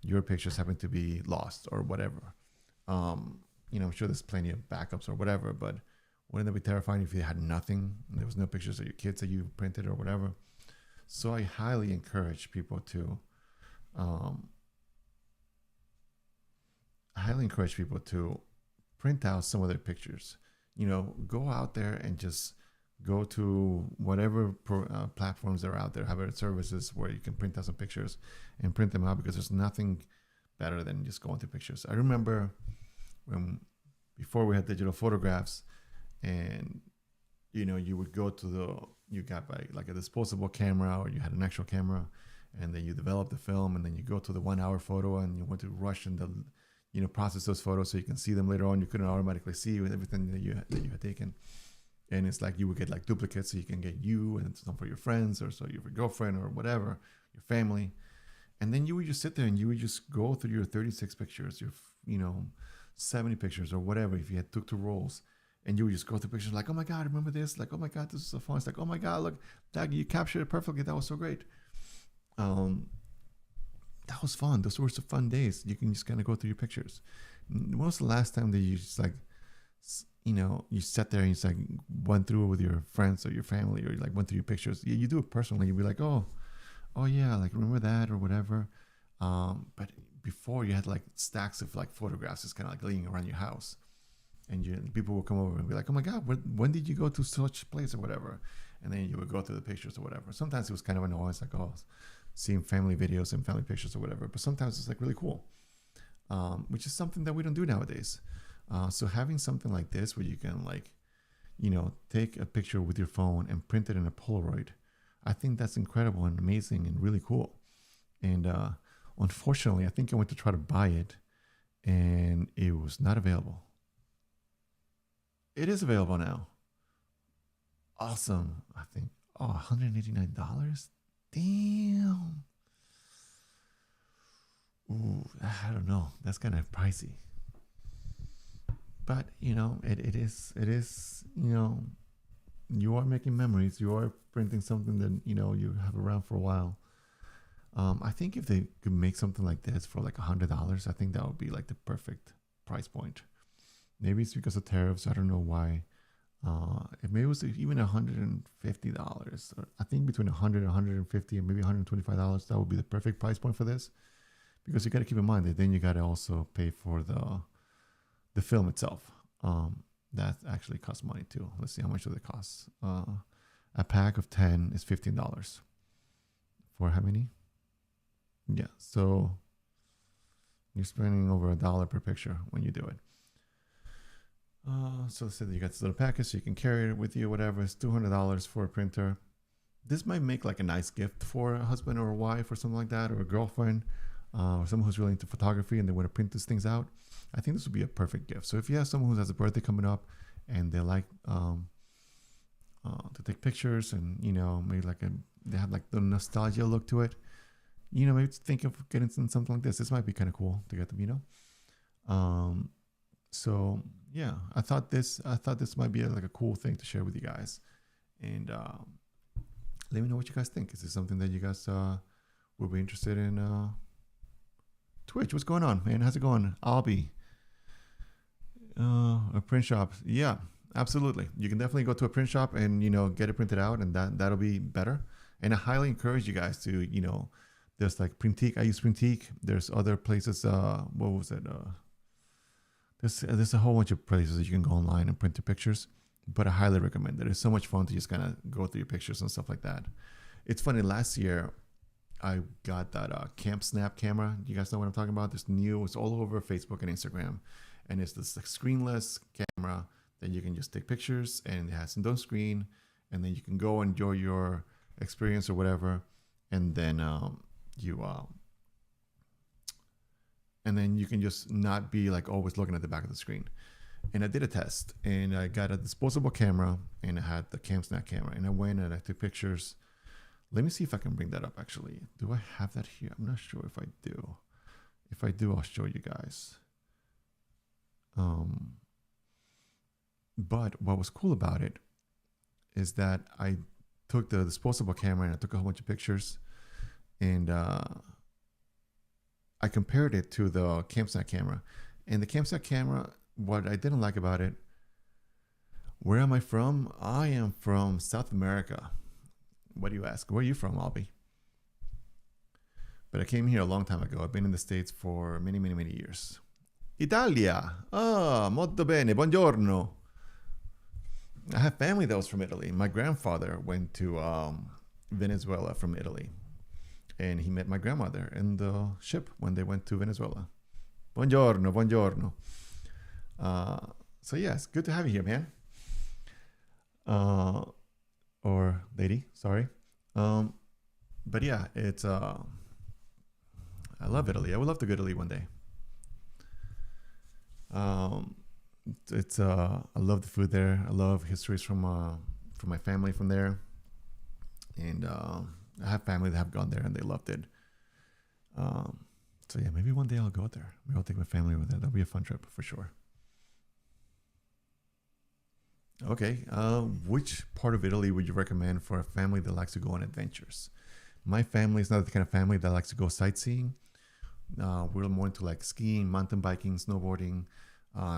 your pictures happen to be lost or whatever. I'm sure there's plenty of backups or whatever, but wouldn't that be terrifying if you had nothing and there was no pictures of your kids that you printed or whatever? So I highly encourage people to, print out some of their pictures. Go out there and just go to whatever platforms that are out there, have services where you can print out some pictures and print them out, because there's nothing better than just going through pictures. I remember before we had digital photographs, and you would go to you got like a disposable camera, or you had an actual camera, and then you develop the film, and then you go to the 1 hour photo, and you want to rush and process those photos so you can see them later on. You couldn't automatically see with everything that you had taken. And it's like you would get like duplicates, so you can get you and some for your friends, or so your girlfriend or whatever, your family. And then you would just sit there and you would just go through your 36 pictures, your 70 pictures or whatever, if you had took 2 rolls. And you would just go through pictures like, oh my God, remember this? Like, oh my God, this is so fun. It's like, oh my God, look, that you captured it perfectly. That was so great. That was fun. Those were some fun days. You can just kind of go through your pictures. When was the last time that you just like, you sat there and you just like went through it with your friends or your family, or you like went through your pictures? You do it personally. You'd be like, oh yeah, like remember that or whatever. But before, you had like stacks of like photographs just kind of like laying around your house, and people would come over and be like, oh my God, when did you go to such place or whatever? And then you would go through the pictures or whatever. Sometimes it was kind of annoying. It's like, oh, seeing family videos and family pictures or whatever. But sometimes it's like really cool, which is something that we don't do nowadays. So having something like this where you can like, take a picture with your phone and print it in a Polaroid, I think that's incredible and amazing and really cool. And unfortunately, I think I went to try to buy it and it was not available. It is available now. Awesome. I think, $189? Damn. Ooh, I don't know. That's kind of pricey. But, it is, you are making memories. You are printing something that, you have around for a while. I think if they could make something like this for like $100, I think that would be like the perfect price point. Maybe it's because of tariffs. I don't know why. Maybe it was even $150. I think between $100 and $150 and maybe $125, that would be the perfect price point for this. Because you got to keep in mind that then you got to also pay for the film itself. That actually costs money too. Let's see how much does it cost. A pack of 10 is $15. For how many? Yeah, so You're spending over $1 per picture when you do it. So let's say that you got this little package so you can carry it with you, whatever. It's $200 for a printer. This might make like a nice gift for a husband or a wife or something like that, or a girlfriend, or someone who's really into photography and they want to print these things out. I think this would be a perfect gift. So if you have someone who has a birthday coming up and they like to take pictures, and maybe they have like the nostalgia look to it, maybe think of getting something like this. This might be kind of cool to get them. So yeah, I thought this might be like a cool thing to share with you guys, and let me know what you guys think. Is this something that you guys would be interested in? Twitch, what's going on, man? How's it going? Albie, a print shop. Yeah, absolutely. You can definitely go to a print shop and get it printed out, and that'll be better. And I highly encourage you guys to there's like Printique. I use Printique. There's other places. What was it? There's a whole bunch of places that you can go online and print your pictures. But I highly recommend it. It's so much fun to just kind of go through your pictures and stuff like that. It's funny. Last year, I got that Camp Snap camera. You guys know what I'm talking about? This new. It's all over Facebook and Instagram, and it's this like screenless camera that you can just take pictures, and it has no screen, and then you can go enjoy your experience or whatever, and then you can just not be like always looking at the back of the screen. And I did a test, and I got a disposable camera, and I had the Camp Snap camera, and I went and I took pictures. Let me see if I can bring that up. Actually, do I have that here? I'm not sure if I do. If I do, I'll show you guys. But what was cool about it is that I took the disposable camera and I took a whole bunch of pictures, and I compared it to the Camp Snap camera. And the Camp Snap camera, what I didn't like about it, where am I from? I am from South America. What do you ask? Where are you from, Albie? But I came here a long time ago. I've been in the States for many, many, many years. Italia. Ah, molto bene. Buongiorno. I have family that was from Italy. My grandfather went to Venezuela from Italy. And he met my grandmother in the ship when they went to Venezuela. Buongiorno, buongiorno. So yeah, it's good to have you here, man. Or lady, sorry. But yeah, it's I love Italy. I would love to go to Italy one day. I love the food there. I love histories from my family from there, and I have family that have gone there and they loved it. So yeah, maybe one day I'll go there. Maybe I'll take my family with it. That'll be a fun trip for sure. Okay, which part of Italy would you recommend for a family that likes to go on adventures? My family is not the kind of family that likes to go sightseeing. We're more into like skiing, mountain biking, snowboarding,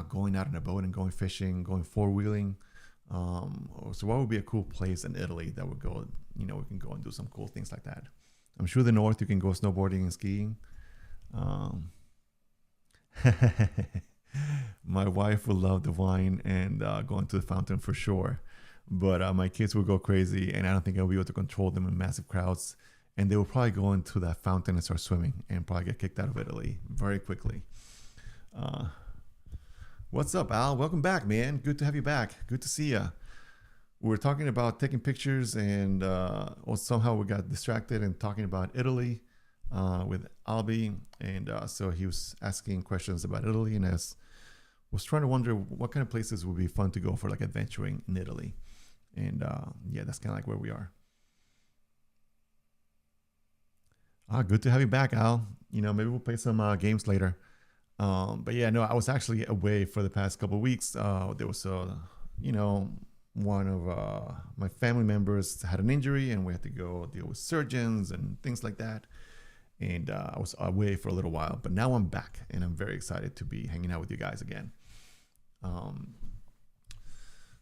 going out on a boat and going fishing, going four-wheeling. So what would be a cool place in Italy that would go, we can go and do some cool things like that? I'm sure the north you can go snowboarding and skiing. My wife would love the wine and going to the fountain for sure. But my kids would go crazy, and I don't think I'll be able to control them in massive crowds. And they will probably go into that fountain and start swimming and probably get kicked out of Italy very quickly. What's up, Al? Welcome back, man. Good to have you back. Good to see you. We were talking about taking pictures, and somehow we got distracted and talking about Italy with Albie. And so he was asking questions about Italy, and I was trying to wonder what kind of places would be fun to go for like adventuring in Italy. And yeah, that's kind of like where we are. Good to have you back, Al. Maybe we'll play some games later. But yeah, no, I was actually away for the past couple of weeks. There was one of my family members had an injury, and we had to go deal with surgeons and things like that. And I was away for a little while, but now I'm back, and I'm very excited to be hanging out with you guys again.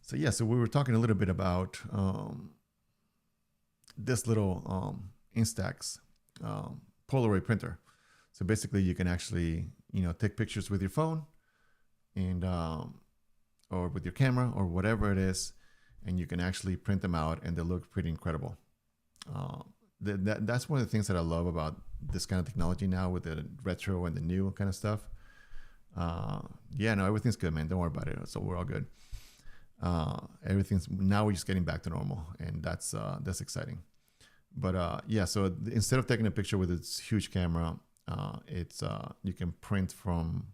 So we were talking a little bit about this little Instax Polaroid printer. So basically, you can actually take pictures with your phone, and or with your camera or whatever it is, and you can actually print them out, and they look pretty incredible. that's one of the things that I love about this kind of technology now with the retro and the new kind of stuff. Yeah, no, everything's good, man. Don't worry about it. So we're all good. Everything's now we're just getting back to normal, and that's exciting. But yeah, so instead of taking a picture with its huge camera, it's you can print from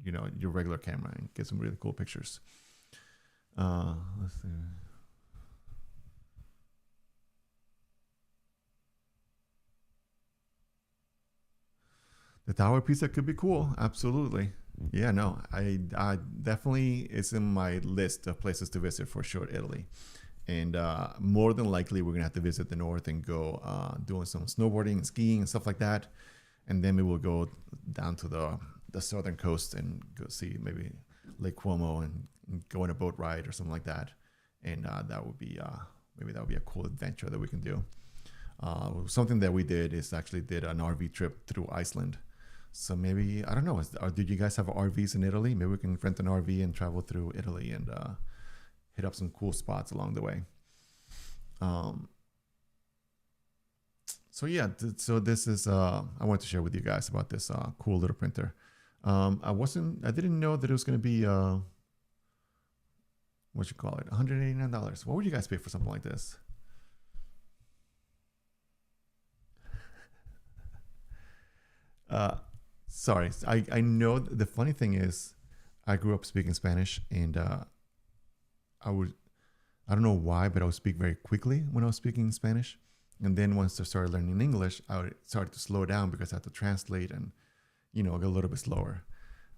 your regular camera and get some really cool pictures. Let's see. The tower pizza could be cool. Absolutely. Yeah, no, I definitely it's in my list of places to visit for sure, Italy. And more than likely, we're gonna have to visit the north and go doing some snowboarding and skiing and stuff like that. And then we will go down to the southern coast and go see maybe Lake Como and go on a boat ride or something like that. And that would be maybe that would be a cool adventure that we can do. Something that we did is actually did an RV trip through Iceland. So maybe I don't know. Did you guys have RVs in Italy? Maybe we can rent an RV and travel through Italy and hit up some cool spots along the way. So yeah, so this is I wanted to share with you guys about this cool little printer. I didn't know that it was going to be what you call it, $189. What would you guys pay for something like this? Sorry, I know the funny thing is I grew up speaking Spanish, and I don't know why, but I would speak very quickly when I was speaking Spanish. And then once I started learning English, I started to slow down because I had to translate and, get a little bit slower.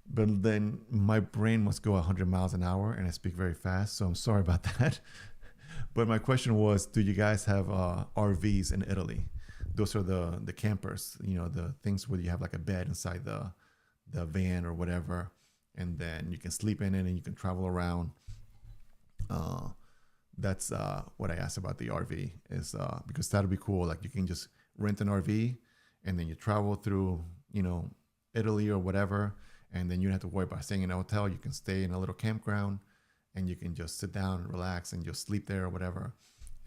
But then my brain must go 100 miles an hour and I speak very fast. So I'm sorry about that. But my question was, do you guys have RVs in Italy? Those are the campers, the things where you have like a bed inside the van or whatever. And then you can sleep in it and you can travel around. That's what I asked about the RV is because that'd be cool. Like you can just rent an RV and then you travel through, Italy or whatever. And then you don't have to worry about staying in a hotel. You can stay in a little campground and you can just sit down and relax and just sleep there or whatever.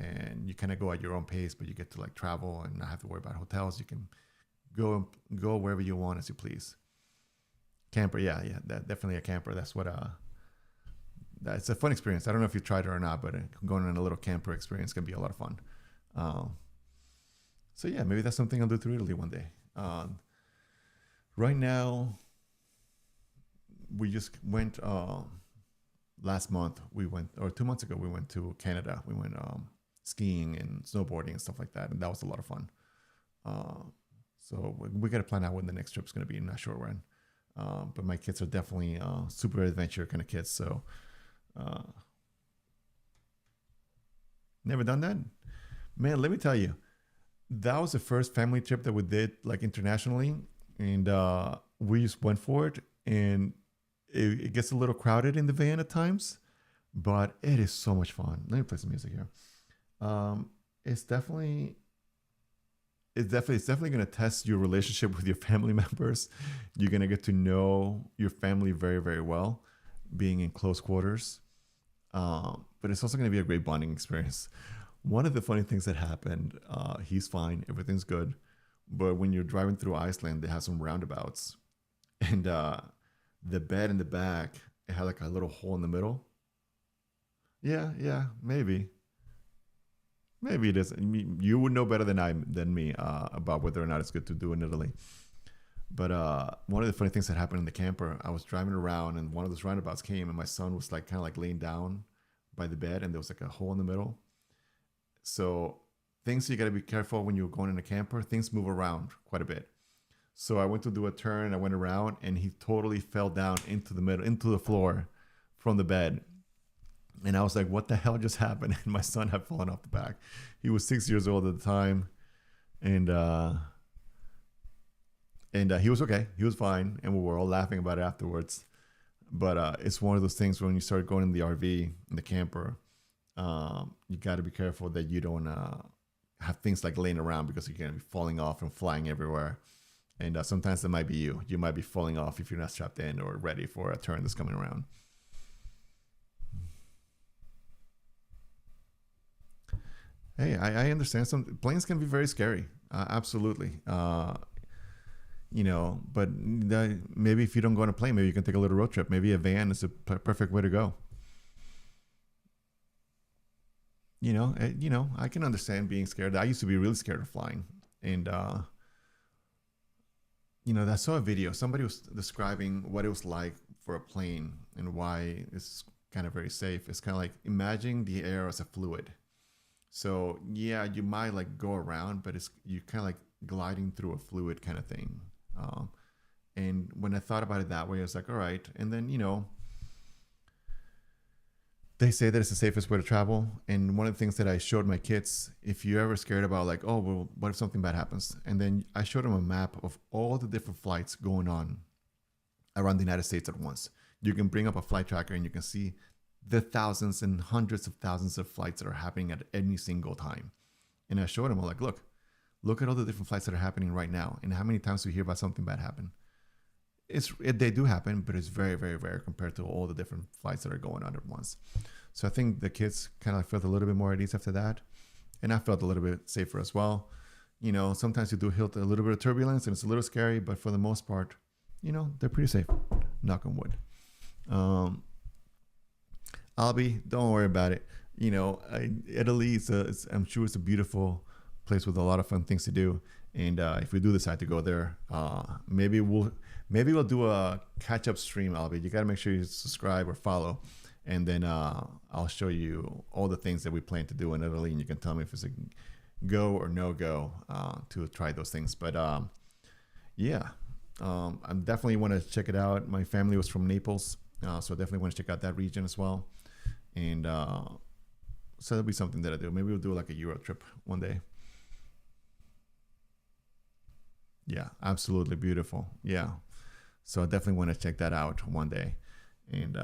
And you kind of go at your own pace, but you get to like travel and not have to worry about hotels. You can go wherever you want as you please. Camper, yeah, definitely a camper. That's what that's a fun experience. I don't know if you tried it or not, but going on a little camper experience can be a lot of fun. So yeah, maybe that's something I'll do through Italy one day. Right now, we just went last month. We went, or 2 months ago, we went to Canada. We went skiing and snowboarding and stuff like that, and that was a lot of fun. So we got to plan out when the next trip's going to be. I'm not sure when, but my kids are definitely super adventure kind of kids. So. Never done that, man. Let me tell you, that was the first family trip that we did like internationally, and we just went for it. And it gets a little crowded in the van at times, but it is so much fun. Let me play some music here. It's definitely going to test your relationship with your family members. You're going to get to know your family very, very well, being in close quarters. But it's also going to be a great bonding experience. One of the funny things that happened, he's fine, everything's good. But when you're driving through Iceland, they have some roundabouts. And the bed in the back, it had like a little hole in the middle. Yeah, maybe. Maybe it is. You would know better than me about whether or not it's good to do in Italy. But one of the funny things that happened in the camper, I was driving around and one of those roundabouts came and my son was like kind of like laying down by the bed and there was like a hole in the middle. So things you got to be careful when you're going in a camper, things move around quite a bit. So I went to do a turn, I went around and he totally fell down into the middle, into the floor from the bed. And I was like, what the hell just happened? And my son had fallen off the back. He was 6 years old at the time. And he was okay. He was fine. And we were all laughing about it afterwards. But it's one of those things when you start going in the RV, in the camper, you got to be careful that you don't have things like laying around because you're going to be falling off and flying everywhere. And sometimes that might be you. You might be falling off if you're not strapped in or ready for a turn that's coming around. Hey, I understand some planes can be very scary. Absolutely. But maybe if you don't go on a plane, maybe you can take a little road trip. Maybe a van is a perfect way to go. I can understand being scared. I used to be really scared of flying, and I saw a video. Somebody was describing what it was like for a plane and why it's kind of very safe. It's kind of like imagining the air as a fluid. So yeah, you might like go around, but it's you kind of like gliding through a fluid kind of thing. Um, and when I thought about it that way, I was like, all right. And then they say that it's the safest way to travel. And one of the things that I showed my kids, if you're ever scared about like, oh well, what if something bad happens? And then I showed them a map of all the different flights going on around the United States at once. You can bring up a flight tracker and you can see the thousands and hundreds of thousands of flights that are happening at any single time. And I showed them, I'm like, look at all the different flights that are happening right now, and how many times we hear about something bad happen. They do happen, but it's very, very rare compared to all the different flights that are going on at once. So I think the kids kind of felt a little bit more at ease after that, and I felt a little bit safer as well. Sometimes you do hit a little bit of turbulence, and it's a little scary, but for the most part, they're pretty safe. Knock on wood. Albie, don't worry about it. Italy I'm sure it's a beautiful place with a lot of fun things to do. And if we do decide to go there, maybe we'll do a catch up stream, Albie. You got to make sure you subscribe or follow, and then I'll show you all the things that we plan to do in Italy, and you can tell me if it's a go or no go to try those things. But yeah, I definitely want to check it out. My family was from Naples, so I definitely want to check out that region as well. And so that'll be something that I do. Maybe we'll do like a Euro trip one day. Yeah, absolutely beautiful. Yeah. So I definitely want to check that out one day. And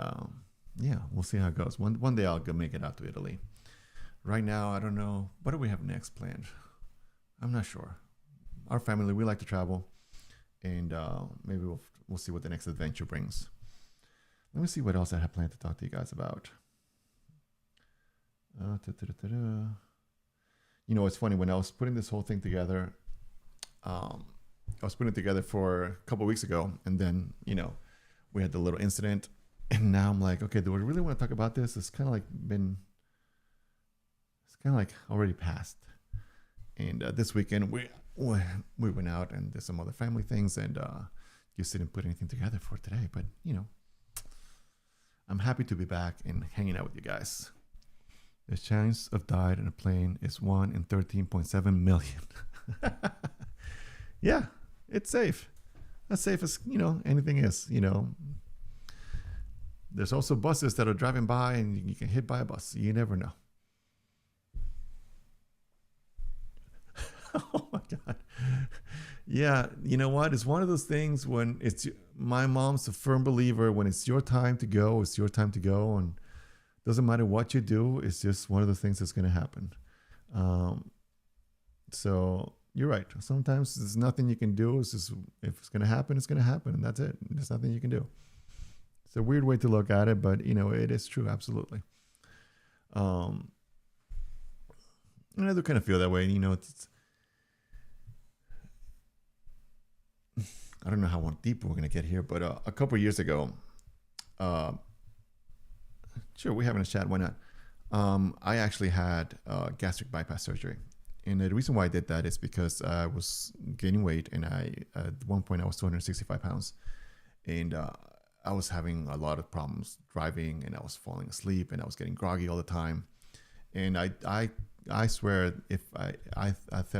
yeah, we'll see how it goes. One day I'll go make it out to Italy. Right now, I don't know. What do we have next planned? I'm not sure. Our family, we like to travel. And maybe we'll see what the next adventure brings. Let me see what else I have planned to talk to you guys about. It's funny, when I was putting this whole thing together, I was putting it together for a couple of weeks ago, and then we had the little incident, and now I'm like, okay, do I really want to talk about this? It's kind of like already passed. And this weekend we went out and did some other family things, and just didn't put anything together for today. But I'm happy to be back and hanging out with you guys. The chance of dying in a plane is 1 in 13.7 million. Yeah, it's safe. As safe as, anything is, There's also buses that are driving by and you can hit by a bus. You never know. Oh my God. Yeah, you know what? It's one of those things when my mom's a firm believer, when it's your time to go, it's your time to go. And doesn't matter what you do, it's just one of the things that's going to happen. So you're right. Sometimes there's nothing you can do. It's just, if it's going to happen, it's going to happen. And that's it. There's nothing you can do. It's a weird way to look at it, but it is true. Absolutely. And I do kind of feel that way. I don't know how deep we're going to get here, but a couple of years ago, sure, we're having a chat. Why not? I actually had gastric bypass surgery. And the reason why I did that is because I was gaining weight, and at one point I was 265 pounds, and I was having a lot of problems driving, and I was falling asleep, and I was getting groggy all the time. And I swear, if I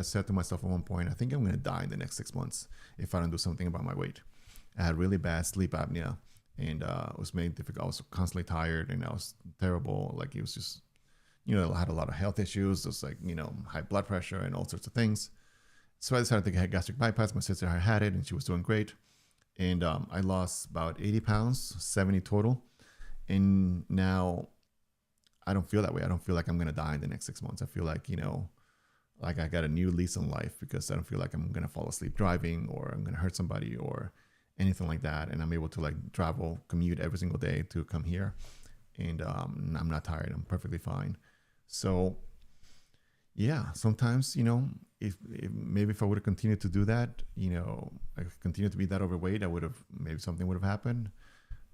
said to myself at one point, I think I'm going to die in the next 6 months if I don't do something about my weight. I had really bad sleep apnea, and it was made difficult. I was constantly tired, and I was terrible. Like, it was just, I had a lot of health issues. It was like, high blood pressure and all sorts of things. So I decided to get gastric bypass. My sister had it, and she was doing great. And I lost about 80 pounds, 70 total. And now I don't feel that way. I don't feel like I'm going to die in the next 6 months. I feel like, like I got a new lease on life, because I don't feel like I'm going to fall asleep driving, or I'm going to hurt somebody or anything like that. And I'm able to travel, commute every single day to come here. And I'm not tired. I'm perfectly fine. So, yeah, sometimes, if maybe if I would have continued to do that, I continued to be that overweight, I would have, maybe something would have happened.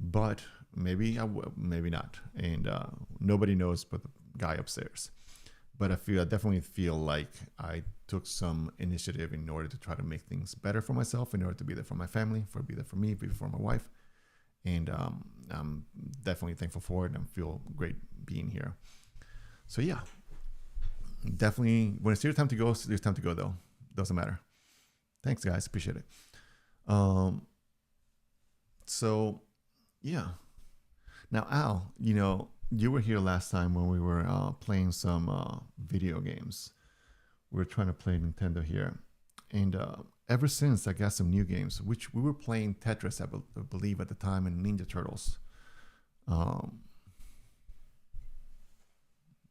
But maybe maybe not. And nobody knows but the guy upstairs. But I definitely feel like I took some initiative in order to try to make things better for myself, in order to be there for my family, for be there for me, be there for my wife. And I'm definitely thankful for it, and I feel great being here. So yeah, definitely when it's your time to go, it's your time to go though. Doesn't matter. Thanks guys, appreciate it. Um, so yeah. Now Al, you were here last time when we were playing some video games. We were trying to play Nintendo here, and ever since I got some new games, which we were playing Tetris, I believe at the time, and Ninja Turtles. Um,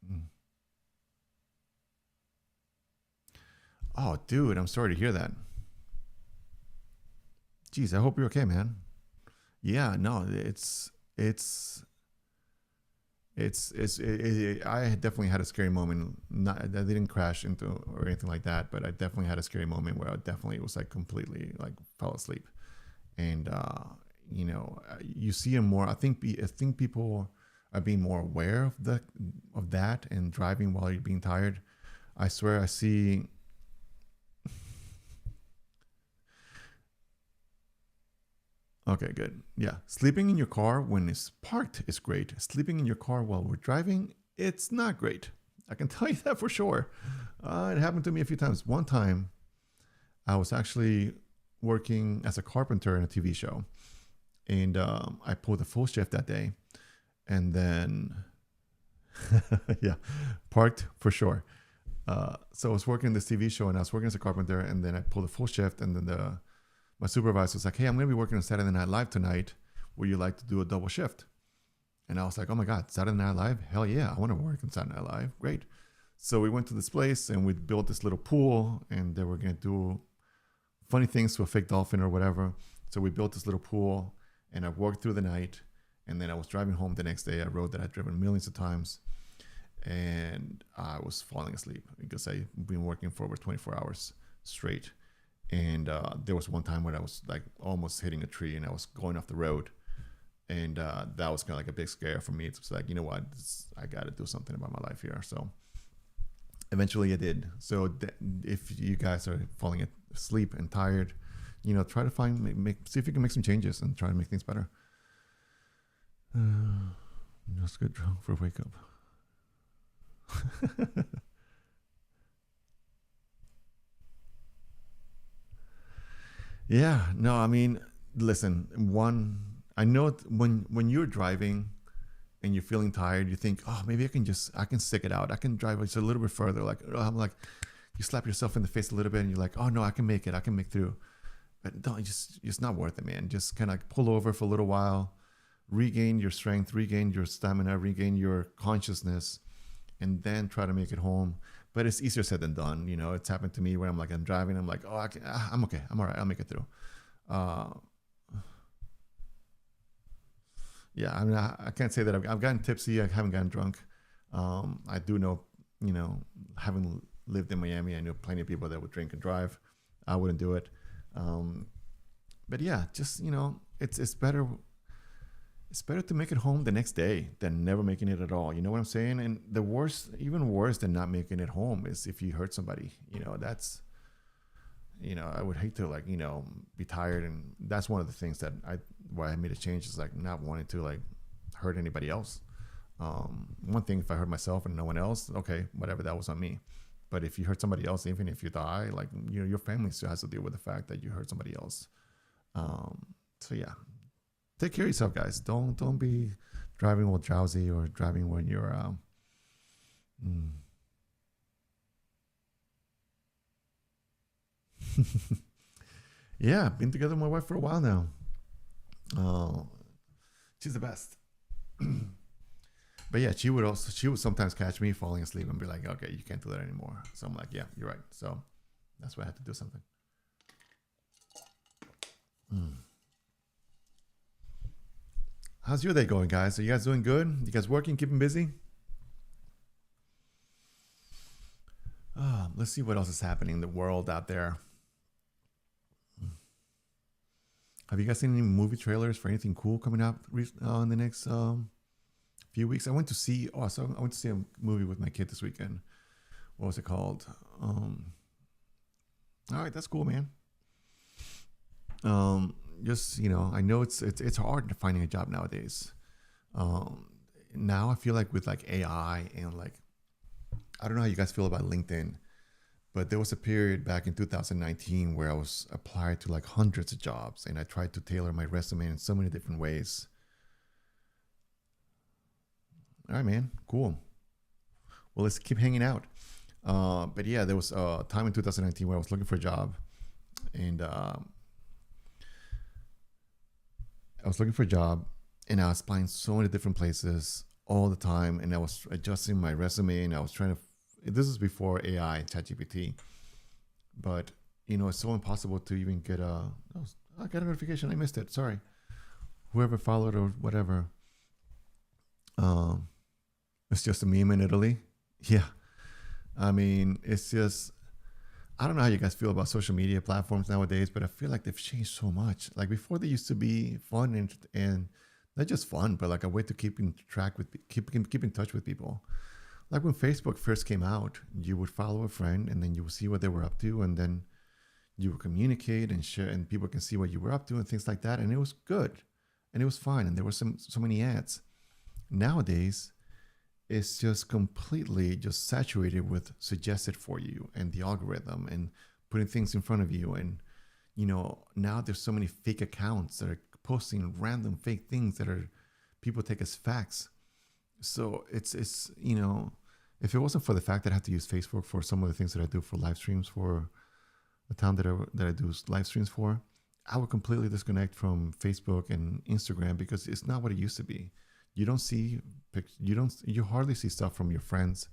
mm. oh, dude, I'm sorry to hear that. Jeez, I hope you're okay, man. Yeah, no, I definitely had a scary moment. Not, I didn't crash into or anything like that, but I definitely had a scary moment where I definitely was like completely like fell asleep. And you see it more. I think people are being more aware of that and driving while you're being tired. I swear I see. Okay, good. Yeah. Sleeping in your car when it's parked is great. Sleeping in your car while we're driving, it's not great. I can tell you that for sure. It happened to me a few times. One time, I was actually working as a carpenter in a TV show, and I pulled a full shift that day. And then, yeah, parked for sure. So I was working this TV show, and I was working as a carpenter, and then I pulled a full shift, and then my supervisor was like, "Hey, I'm going to be working on Saturday Night Live tonight. Would you like to do a double shift?" And I was like, "Oh my God, Saturday Night Live? Hell yeah, I want to work on Saturday Night Live. Great." So we went to this place and we built this little pool, and they were going to do funny things to a fake dolphin or whatever. So we built this little pool, and I worked through the night. And then I was driving home the next day, a road that I'd driven millions of times. And I was falling asleep because I've been working for over 24 hours straight. And there was one time when I was like almost hitting a tree and I was going off the road. And that was kind of like a big scare for me. It's like, you know what? I got to do something about my life here. So eventually I did. So if you guys are falling asleep and tired, try to see if you can make some changes and try to make things better. Just get drunk for a wake up. Yeah, no, I mean, listen, I know when you're driving and you're feeling tired, you think, oh, maybe I can stick it out. I can drive just a little bit further. Like, I'm like, you slap yourself in the face a little bit and you're like, oh no, I can make it. I can make through. But don't, it's not worth it, man. Just kind of pull over for a little while, regain your strength, regain your stamina, regain your consciousness, and then try to make it home. But it's easier said than done. It's happened to me where I'm driving. I'm like, oh, I'm okay. I'm all right. I'll make it through. Uh, yeah, I mean, I can't say that I've gotten tipsy. I haven't gotten drunk. I do know, having lived in Miami, I know plenty of people that would drink and drive. I wouldn't do it. But yeah, just, it's better. It's better to make it home the next day than never making it at all. You know what I'm saying? And the worst, even worse than not making it home is if you hurt somebody. That's, I would hate to be tired. And that's one of the things why I made a change is like not wanting to like hurt anybody else. One thing, if I hurt myself and no one else, okay, whatever, that was on me. But if you hurt somebody else, even if you die, like, your family still has to deal with the fact that you hurt somebody else. So yeah. Take care of yourself, guys. Don't be driving while drowsy or driving when you're yeah, been together with my wife for a while now. She's the best. But yeah, she would sometimes catch me falling asleep and be like, okay, you can't do that anymore. So I'm like, yeah, you're right. So that's why I had to do something. How's your day going, guys? Are you guys doing good? You guys working, keeping busy? let's see what else is happening in the world out there. Have you guys seen any movie trailers for anything cool coming up in the next few weeks? I went to see a movie with my kid this weekend. What was it called? All right, that's cool, man. Just I know it's hard finding a job nowadays. Now I feel like with like AI and like, I don't know how you guys feel about LinkedIn, but there was a period back in 2019 where I was applied to like hundreds of jobs, and I tried to tailor my resume in so many different ways. All right, man, cool. Well, let's keep hanging out. But yeah, there was a time in 2019 where I was looking for a job, and I was applying so many different places all the time, and I was adjusting my resume, and I was trying to. This is before AI and ChatGPT, but it's so impossible to even get I got a notification. I missed it. Sorry, whoever followed or whatever. It's just a meme in Italy. Yeah, I mean, it's just. I don't know how you guys feel about social media platforms nowadays, but I feel like they've changed so much. Like before, they used to be fun and not just fun, but like a way to keep in touch with people. Like when Facebook first came out, you would follow a friend and then you would see what they were up to, and then you would communicate and share, and people can see what you were up to and things like that. And it was good, and it was fine, and there were so many ads. Nowadays, it's just completely just saturated with suggested for you and the algorithm and putting things in front of you. And, now there's so many fake accounts that are posting random fake things that people take as facts. So it's if it wasn't for the fact that I have to use Facebook for some of the things that I do for live streams for the town that I do live streams for, I would completely disconnect from Facebook and Instagram because it's not what it used to be. You hardly see stuff from your friends.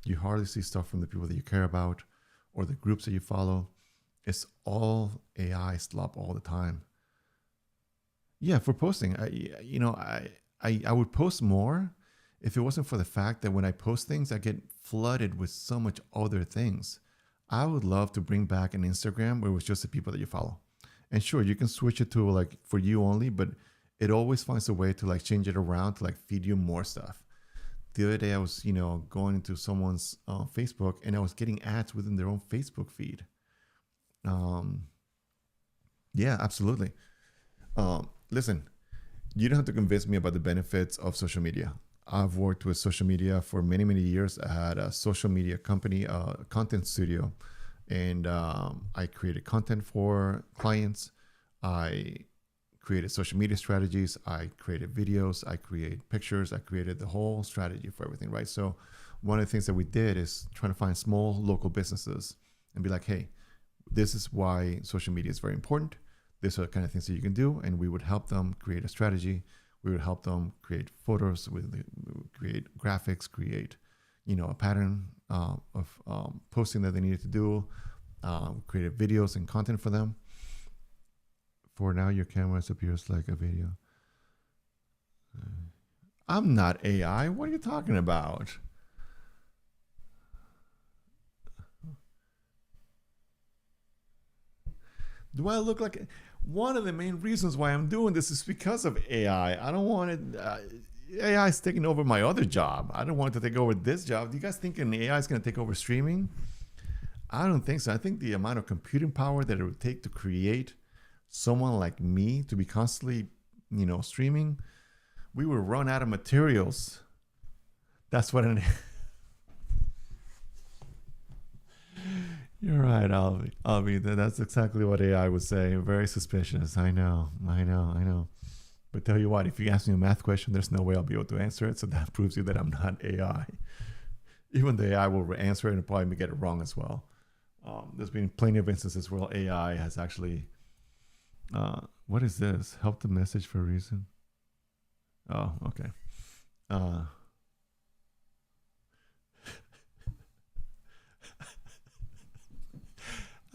You hardly see stuff from the people that you care about or the groups that you follow. It's all AI slop all the time. Yeah, for posting, I would post more if it wasn't for the fact that when I post things, I get flooded with so much other things. I would love to bring back an Instagram where it was just the people that you follow. And sure, you can switch it to like for you only, but it always finds a way to like change it around to like feed you more stuff. The other day I was, going into someone's Facebook, and I was getting ads within their own Facebook feed. Yeah, absolutely. Listen, you don't have to convince me about the benefits of social media. I've worked with social media for many, many years. I had a social media company, content studio, and I created content for clients. I created social media strategies. I created videos. I created pictures. I created the whole strategy for everything, right? So one of the things that we did is trying to find small local businesses and be like, hey, this is why social media is very important. These are the kind of things that you can do. And we would help them create a strategy. We would help them create photos, create graphics, create, a pattern of posting that they needed to do, create videos and content for them. For now, your camera appears like a video. I'm not AI. What are you talking about? Do I look like... One of the main reasons why I'm doing this is because of AI. I don't want it... AI is taking over my other job. I don't want it to take over this job. Do you guys think an AI is going to take over streaming? I don't think so. I think the amount of computing power that it would take to create someone like me to be constantly, streaming, we would run out of materials. That's what it is. You're right, Alvi. That's exactly what AI would say. Very suspicious. I know. But tell you what, if you ask me a math question, there's no way I'll be able to answer it. So that proves you that I'm not AI. Even the AI will answer it and probably get it wrong as well. There's been plenty of instances where AI has actually... what is this? Help the message for a reason. Oh, okay.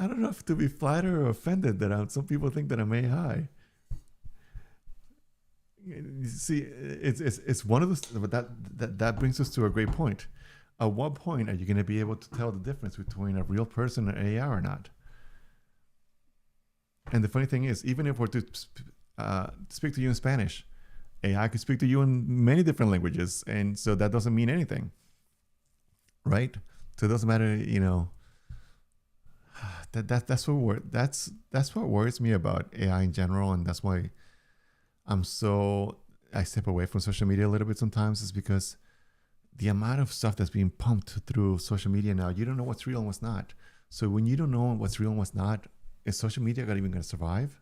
I don't know if to be flattered or offended that some people think that I'm AI. You see, it's one of those, but that brings us to a great point. At what point are you going to be able to tell the difference between a real person and AI or not? And the funny thing is, even if we're to speak to you in Spanish, AI could speak to you in many different languages, and so that doesn't mean anything, right? So it doesn't matter, that's what worries me about AI in general, and that's why I step away from social media a little bit sometimes, is because the amount of stuff that's being pumped through social media now, you don't know what's real and what's not. So when you don't know what's real and what's not, is social media even going to survive?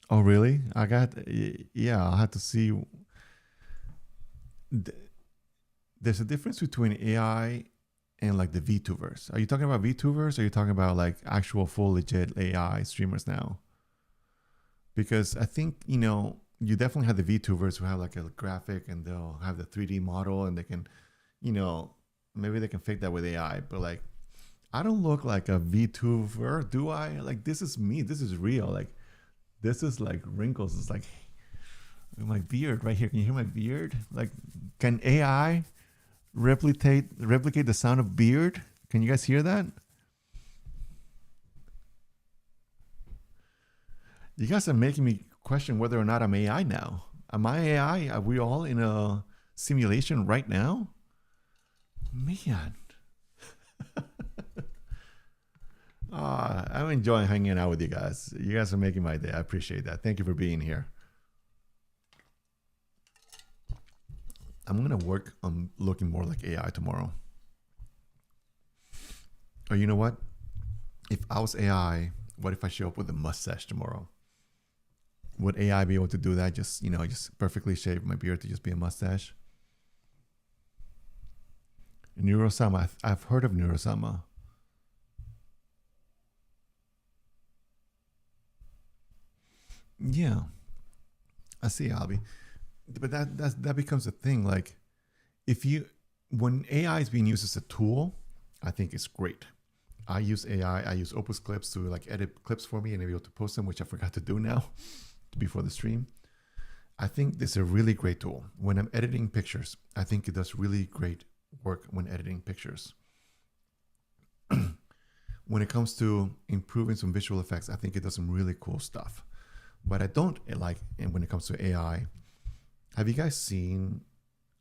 Oh, really? Yeah, I'll have to see. There's a difference between AI and like the VTubers. Are you talking about VTubers, or are you talking about like actual full legit AI streamers now? Because I think, you definitely have the VTubers who have like a graphic and they'll have the 3D model and they can, maybe they can fake that with AI. But like, I don't look like a VTuber, do I? Like, this is me. This is real. Like, this is like wrinkles. It's like my beard right here. Can you hear my beard? Like, can AI replicate the sound of beard? Can you guys hear that? You guys are making me question whether or not I'm AI now. Am I AI? Are we all in a simulation right now? Man. I'm enjoying hanging out with you guys. You guys are making my day. I appreciate that. Thank you for being here. I'm going to work on looking more like AI tomorrow. Or you know what? If I was AI, what if I show up with a mustache tomorrow? Would AI be able to do that? Just perfectly shave my beard to just be a mustache? Neurosama. I've heard of Neurosama. Yeah, I see, Albie. But that becomes a thing. Like, when AI is being used as a tool, I think it's great. I use AI. I use Opus Clips to like edit clips for me and be able to post them, which I forgot to do now before the stream. I think this is a really great tool. When I'm editing pictures, I think it does really great work when editing pictures. When it comes to improving some visual effects, I think it does some really cool stuff. But I don't like, and when it comes to AI, have you guys seen,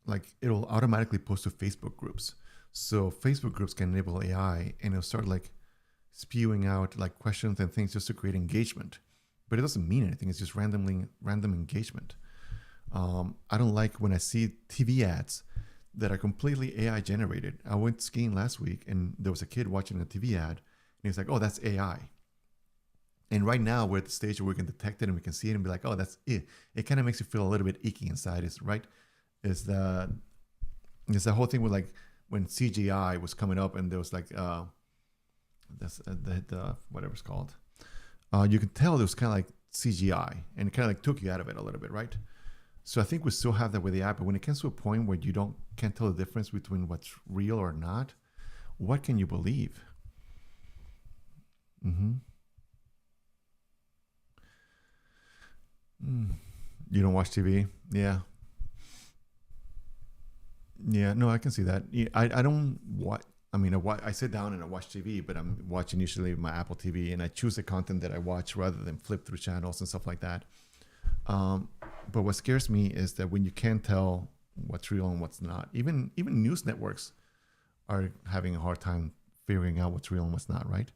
like, it'll automatically post to Facebook groups. So Facebook groups can enable AI and it'll start like spewing out like questions and things just to create engagement. But it doesn't mean anything. It's just random engagement. I don't like when I see TV ads that are completely AI generated. I went skiing last week and there was a kid watching a TV ad and he's like, oh, that's AI. And right now we're at the stage where we can detect it and we can see it and be like, oh, that's it. It kind of makes you feel a little bit icky inside. It's right. It's the whole thing with like when CGI was coming up and there was like that's the whatever it's called. You could tell it was kind of like CGI and it kind of like took you out of it a little bit, right? So I think we still have that with the app, but when it comes to a point where you can't tell the difference between what's real or not, what can you believe? You don't watch TV? Yeah. Yeah, no, I can see that. Yeah, I don't watch. I mean, I sit down and I watch TV, but I'm watching usually my Apple TV, and I choose the content that I watch rather than flip through channels and stuff like that. But what scares me is that when you can't tell what's real and what's not, even news networks are having a hard time figuring out what's real and what's not, right?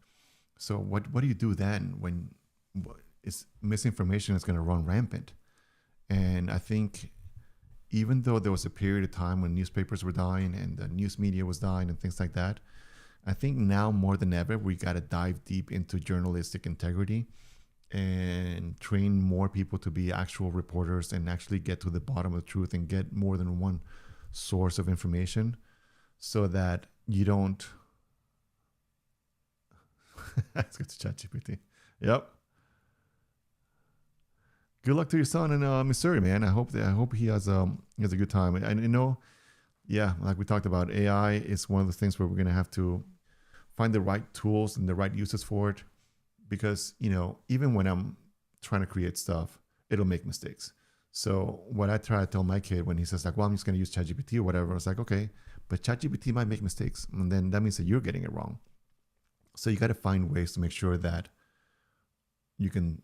So what do you do then when misinformation is going to run rampant? And I think even though there was a period of time when newspapers were dying and the news media was dying and things like that, I think now more than ever, we got to dive deep into journalistic integrity and train more people to be actual reporters and actually get to the bottom of the truth and get more than one source of information so that you don't... Let's get to ChatGPT. Yep. Good luck to your son in Missouri, man. I hope he has a good time. And yeah, like we talked about, AI is one of the things where we're gonna have to find the right tools and the right uses for it, because even when I'm trying to create stuff, it'll make mistakes. So what I try to tell my kid when he says like, well, I'm just going to use ChatGPT or whatever, I was like, okay, but ChatGPT might make mistakes. And then that means that you're getting it wrong. So you got to find ways to make sure that you can,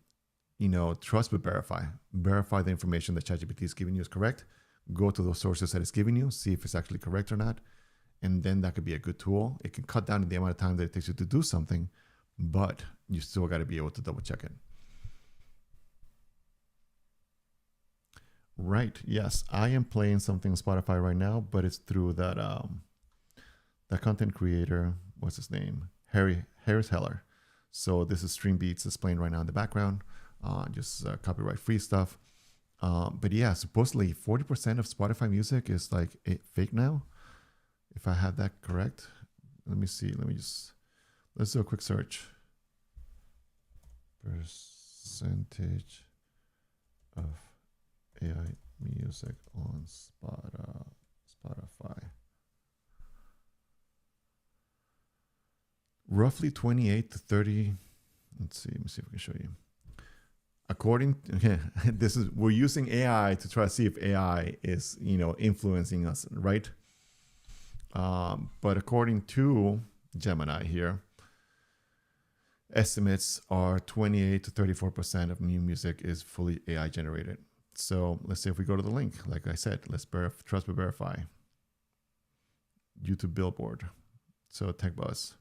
trust but verify. Verify the information that ChatGPT is giving you is correct. Go to those sources that it's giving you, see if it's actually correct or not. And then that could be a good tool. It can cut down the amount of time that it takes you to do something, but you still got to be able to double check it. Right. Yes, I am playing something on Spotify right now, but it's through that content creator. What's his name? Harris Heller. So this is Stream Beats that's playing right now in the background. Just copyright free stuff. But yeah, supposedly 40% of Spotify music is like fake now. If I have that correct, let me see. Let's do a quick search. Percentage of AI music on Spotify. Roughly 28 to 30. Let me see if I can show you. According to, we're using AI to try to see if AI is, influencing us, right? But according to Gemini here, estimates are 28 to 34% of new music is fully AI generated. So let's say if we go to the link, like I said, let's trust but verify. YouTube Billboard. So TechBuzz.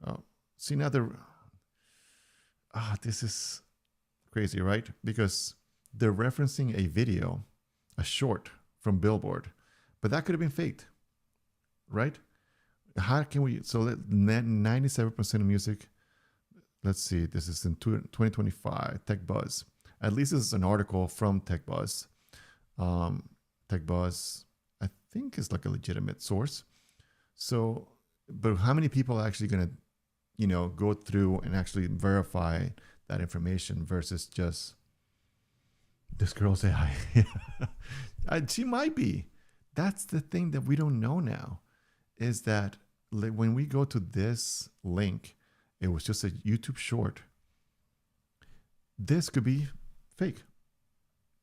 Oh, see now this is crazy, right? Because they're referencing a video, a short from Billboard, but that could have been faked, right? How can we? So 97% of music. Let's see. This is in 2025. TechBuzz. At least this is an article from TechBuzz. TechBuzz, I think, is like a legitimate source. So, but how many people are actually going to, go through and actually verify that information versus just this girl's AI? She might be. That's the thing that we don't know now, is that when we go to this link, it was just a YouTube short. This could be fake.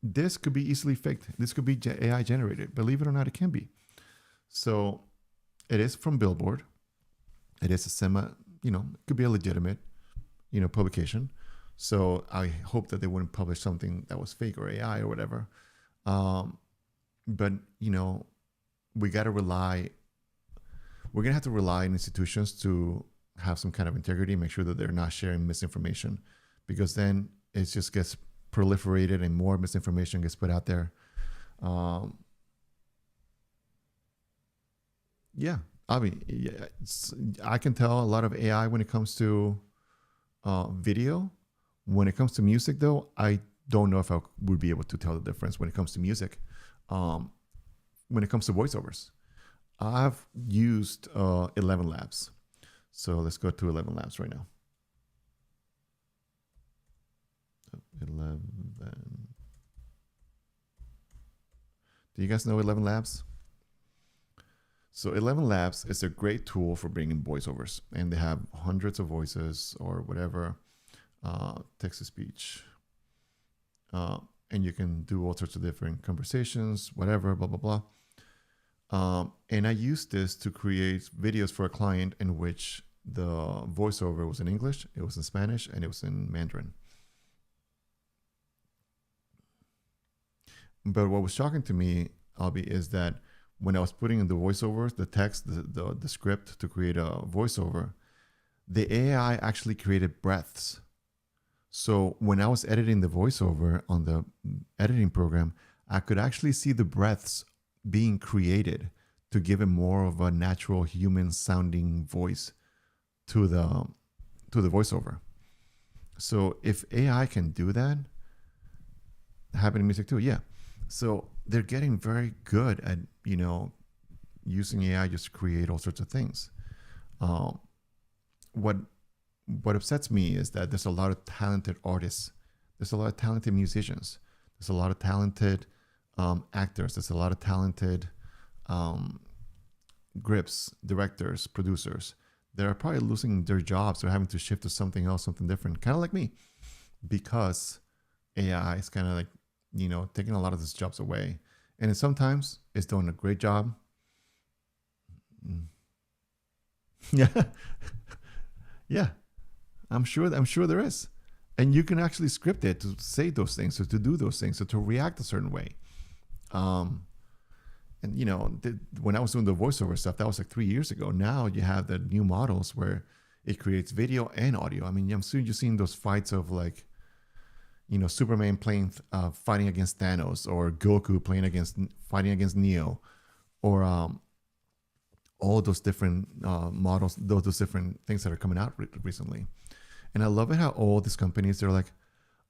This could be easily faked. This could be AI generated. Believe it or not, it can be. So it is from Billboard. It is a it could be a legitimate, publication. So I hope that they wouldn't publish something that was fake or AI or whatever. But, we got to rely. We're going to have to rely on institutions to have some kind of integrity, make sure that they're not sharing misinformation, because then it just gets proliferated and more misinformation gets put out there. I can tell a lot of AI when it comes to video. When it comes to music, though, I don't know if I would be able to tell the difference when it comes to music. When it comes to voiceovers, I've used 11 Labs. So let's go to 11 Labs right now. 11. Do you guys know 11 Labs? So 11 Labs is a great tool for bringing voiceovers, and they have hundreds of voices or whatever, text to speech. And you can do all sorts of different conversations, whatever, blah, blah, blah. And I used this to create videos for a client in which the voiceover was in English, it was in Spanish, and it was in Mandarin. But what was shocking to me, Albie, is that when I was putting in the voiceovers, the text, the script to create a voiceover, the AI actually created breaths. So when I was editing the voiceover on the editing program, I could actually see the breaths being created to give it more of a natural human sounding voice to the voiceover. So if AI can do that, happen in music too, yeah. So they're getting very good at, using AI just to create all sorts of things. What upsets me is that there's a lot of talented artists. There's a lot of talented musicians. There's a lot of talented actors. There's a lot of talented grips, directors, producers. They're probably losing their jobs or having to shift to something else, something different, kind of like me, because AI is kind of like, taking a lot of these jobs away. And then sometimes it's doing a great job. Mm. Yeah, yeah. I'm sure there is, and you can actually script it to say those things, or to do those things, or to react a certain way. Um, and when I was doing the voiceover stuff, that was like 3 years ago. Now you have the new models where it creates video and audio. I mean, I'm soon you've seen those fights of like, Superman fighting against Thanos, or Goku fighting against Neo, or all those different models, those different things that are coming out recently. And I love it how all these companies, they're like,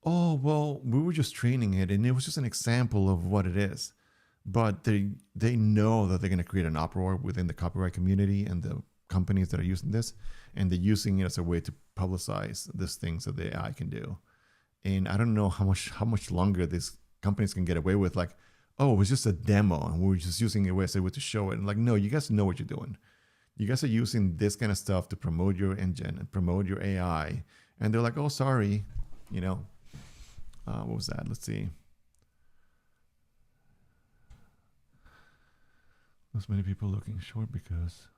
oh, well, we were just training it and it was just an example of what it is. But they know that they're going to create an uproar within the copyright community and the companies that are using this. And they're using it as a way to publicize these things that the AI can do. And I don't know how much longer these companies can get away with, like, oh, it was just a demo and we were just using it as a way to show it. And like, no, you guys know what you're doing. You guys are using this kind of stuff to promote your engine and promote your AI. And they're like, oh, sorry. What was that? Let's see. There's many people looking short because.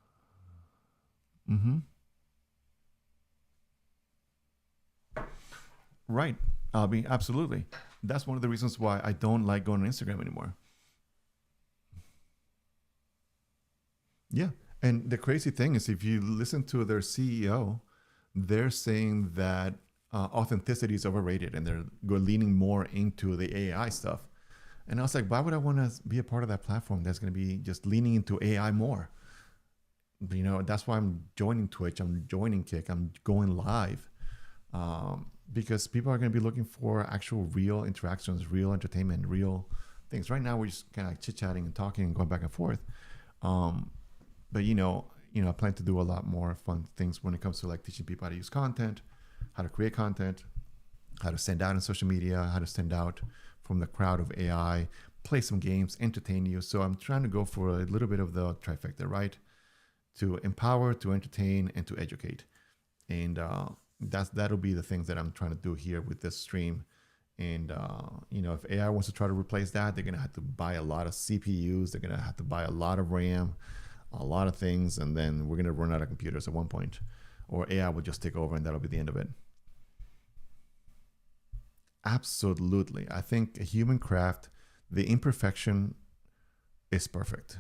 Right. Absolutely. That's one of the reasons why I don't like going on Instagram anymore. Yeah. And the crazy thing is, if you listen to their CEO, they're saying that authenticity is overrated and they're leaning more into the AI stuff. And I was like, why would I want to be a part of that platform that's going to be just leaning into AI more? That's why I'm joining Twitch, I'm joining Kick, I'm going live. Because people are going to be looking for actual real interactions, real entertainment, real things. Right now, we're just kind of like chit-chatting and talking and going back and forth. But I plan to do a lot more fun things when it comes to like teaching people how to use content, how to create content, how to stand out in social media, how to stand out from the crowd of AI, play some games, entertain you. So I'm trying to go for a little bit of the trifecta, right? To empower, to entertain, and to educate. And that'll be the things that I'm trying to do here with this stream. And if AI wants to try to replace that, they're gonna have to buy a lot of CPUs. They're gonna have to buy a lot of RAM, a lot of things, and then we're gonna run out of computers at one point, or AI will just take over, and that'll be the end of it. Absolutely, I think a human craft, the imperfection is perfect.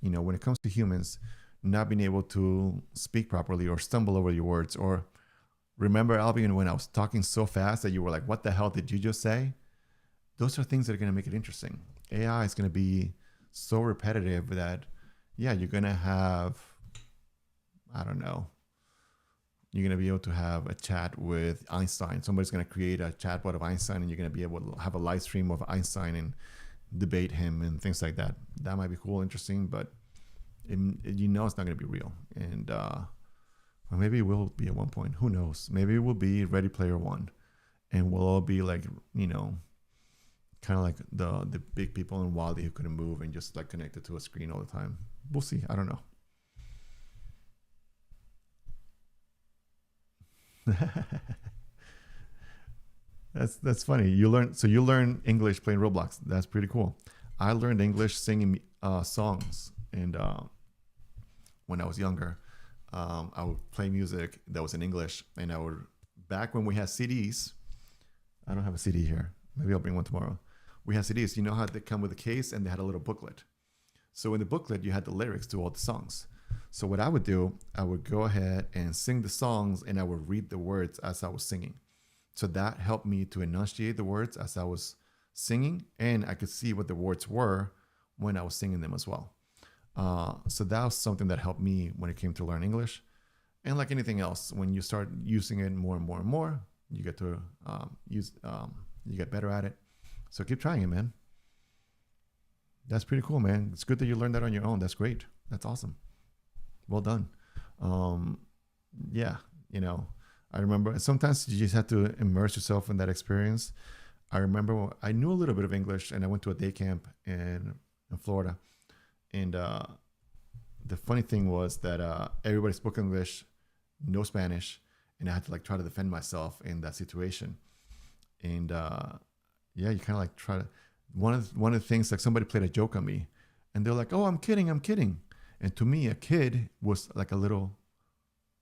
When it comes to humans, not being able to speak properly or stumble over your words, or remember, Albion, when I was talking so fast that you were like, what the hell did you just say? Those are things that are going to make it interesting. AI is going to be so repetitive that, yeah, you're going to have, I don't know, you're going to be able to have a chat with Einstein. Somebody's going to create a chatbot of Einstein, and you're going to be able to have a live stream of Einstein and debate him and things like that. That might be cool, interesting, but it's not going to be real. And, or maybe it will be at one point. Who knows? Maybe it will be Ready Player One, and we'll all be like, kind of like the big people in Wally who couldn't move and just like connected to a screen all the time. We'll see. I don't know. That's funny. You learn English playing Roblox. That's pretty cool. I learned English singing songs, and when I was younger. I would play music that was in English, and I would, back when we had CDs, I don't have a CD here. Maybe I'll bring one tomorrow. We had CDs. You know how they come with a case and they had a little booklet. So in the booklet, you had the lyrics to all the songs. So what I would do, I would go ahead and sing the songs, and I would read the words as I was singing. So that helped me to enunciate the words as I was singing, and I could see what the words were when I was singing them as well. So that was something that helped me when it came to learn English. And like anything else, when you start using it more and more and more, you get to you get better at it. So keep trying it, man. That's pretty cool, man. It's good that you learned that on your own. That's great. That's awesome. Well done. Yeah, I remember sometimes you just have to immerse yourself in that experience. I remember I knew a little bit of English, and I went to a day camp in Florida. And the funny thing was that everybody spoke English, no Spanish, and I had to like try to defend myself in that situation. And yeah, you kind of like try to. one of the things, like somebody played a joke on me, and they're like, "Oh, I'm kidding, I'm kidding." And to me, a kid was like a little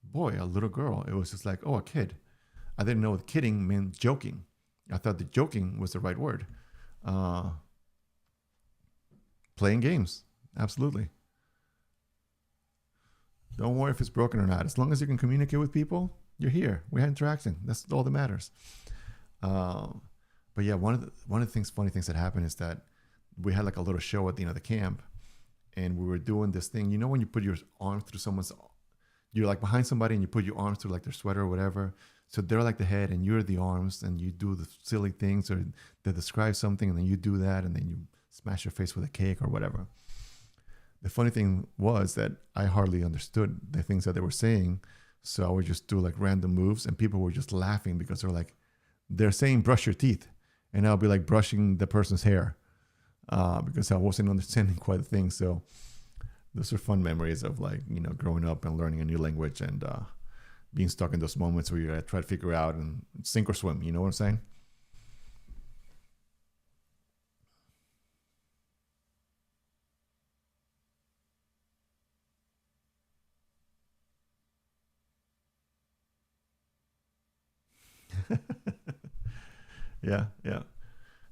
boy, a little girl. It was just like, "Oh, a kid." I didn't know kidding meant joking. I thought the joking was the right word. Uh, Playing games, absolutely. Don't worry if it's broken or not. As long as you can communicate with people, you're here. We have interaction. That's all that matters. But yeah, one of the funny things that happened is that we had like a little show at the end of the camp, and we were doing this thing. You know, when you put your arm through someone's, you're like behind somebody and you put your arms through like their sweater or whatever. So they're like the head and you're the arms, and you do the silly things, or they describe something and then you do that, and then you smash your face with a cake or whatever. The funny thing was that I hardly understood the things that they were saying. So I would just do like random moves, and people were just laughing because they're saying brush your teeth. And I'll be like brushing the person's hair because I wasn't understanding quite the thing. So those are fun memories of like, growing up and learning a new language, and being stuck in those moments where you try to figure out and sink or swim. You know what I'm saying? Yeah, yeah.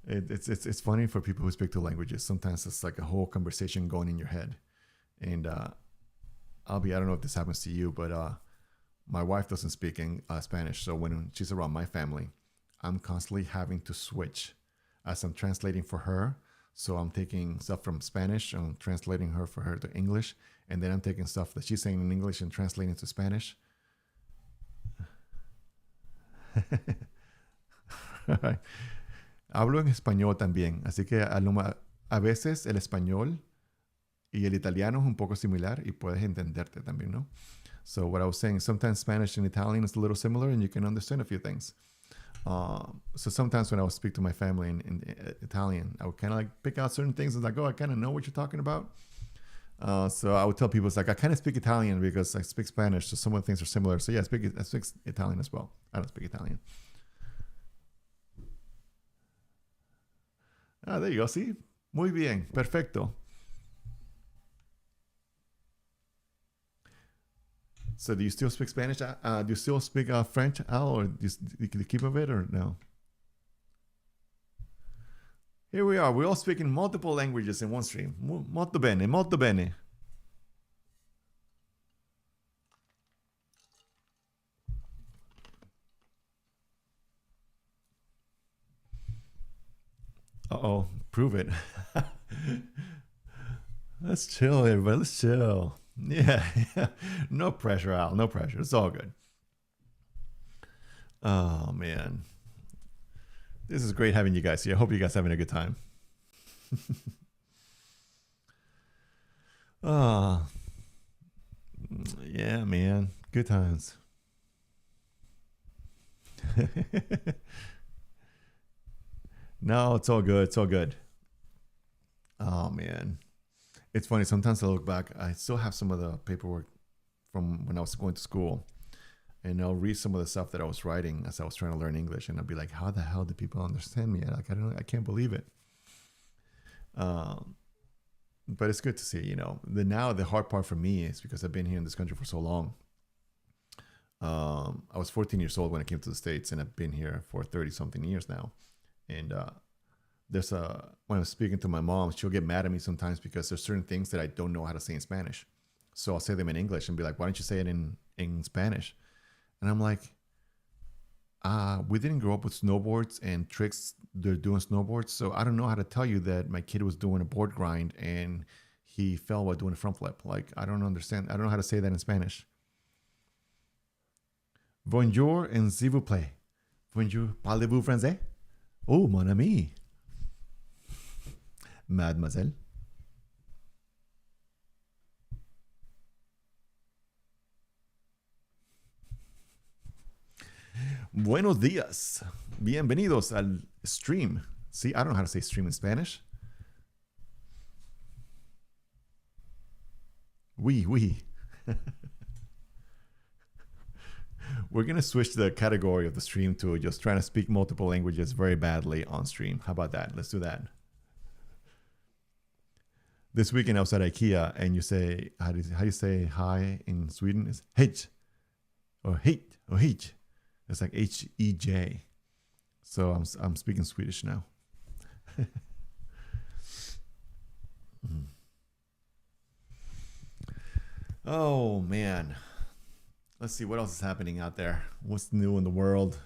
It's funny for people who speak two languages. Sometimes it's like a whole conversation going in your head. And I don't know if this happens to you, but my wife doesn't speak in Spanish. So when she's around my family, I'm constantly having to switch as I'm translating for her. So I'm taking stuff from Spanish and translating for her to English. And then I'm taking stuff that she's saying in English and translating to Spanish. Hablo en español también, así que a veces el español y el italiano es un poco similar y puedes entenderte también, ¿no? So what I was saying, sometimes Spanish and Italian is a little similar and you can understand a few things. So sometimes when I would speak to my family in Italian, I would kind of like pick out certain things and like, oh, I kind of know what you're talking about. So I would tell people, it's like, I kind of speak Italian because I speak Spanish, so some of the things are similar. So yeah, I speak Italian as well. I don't speak Italian. Ah, there you go. See? Muy bien. Perfecto. So do you still speak Spanish? Do you still speak French, Al, or do you keep of it, or no? Here we are. We're all speaking multiple languages in one stream. Molto bene, molto bene. Uh-oh. Prove it. Let's chill, everybody. Let's chill. Yeah. No pressure, Al. No pressure. It's all good. Oh, man. This is great having you guys here. I hope you guys are having a good time. Oh, yeah, man. Good times. No, it's all good. It's all good. Oh, man. It's funny. Sometimes I look back. I still have some of the paperwork from when I was going to school. And I'll read some of the stuff that I was writing as I was trying to learn English. And I'll be like, how the hell do people understand me? Like, I can't believe it. But it's good to see, the hard part for me is because I've been here in this country for so long. I was 14 years old when I came to the States, and I've been here for 30 something years now. And when I'm speaking to my mom, she'll get mad at me sometimes because there's certain things that I don't know how to say in Spanish. So I'll say them in English and be like, why don't you say it in Spanish? And I'm like, we didn't grow up with snowboards and tricks. They're doing snowboards. So I don't know how to tell you that my kid was doing a board grind and he fell while doing a front flip. Like, I don't understand. I don't know how to say that in Spanish. Bonjour and s'il vous plaît. Bonjour, parlez-vous français? Oh, mon ami. Mademoiselle. Buenos días. Bienvenidos al stream. See, I don't know how to say stream in Spanish. Oui. We're going to switch the category of the stream to just trying to speak multiple languages very badly on stream. How about that? Let's do that. This weekend I was at IKEA, and you say how do you say hi in Sweden? It's H or hate or H. It's like HEJ. So I'm speaking Swedish now. Oh man. Let's see what else is happening out there. What's new in the world?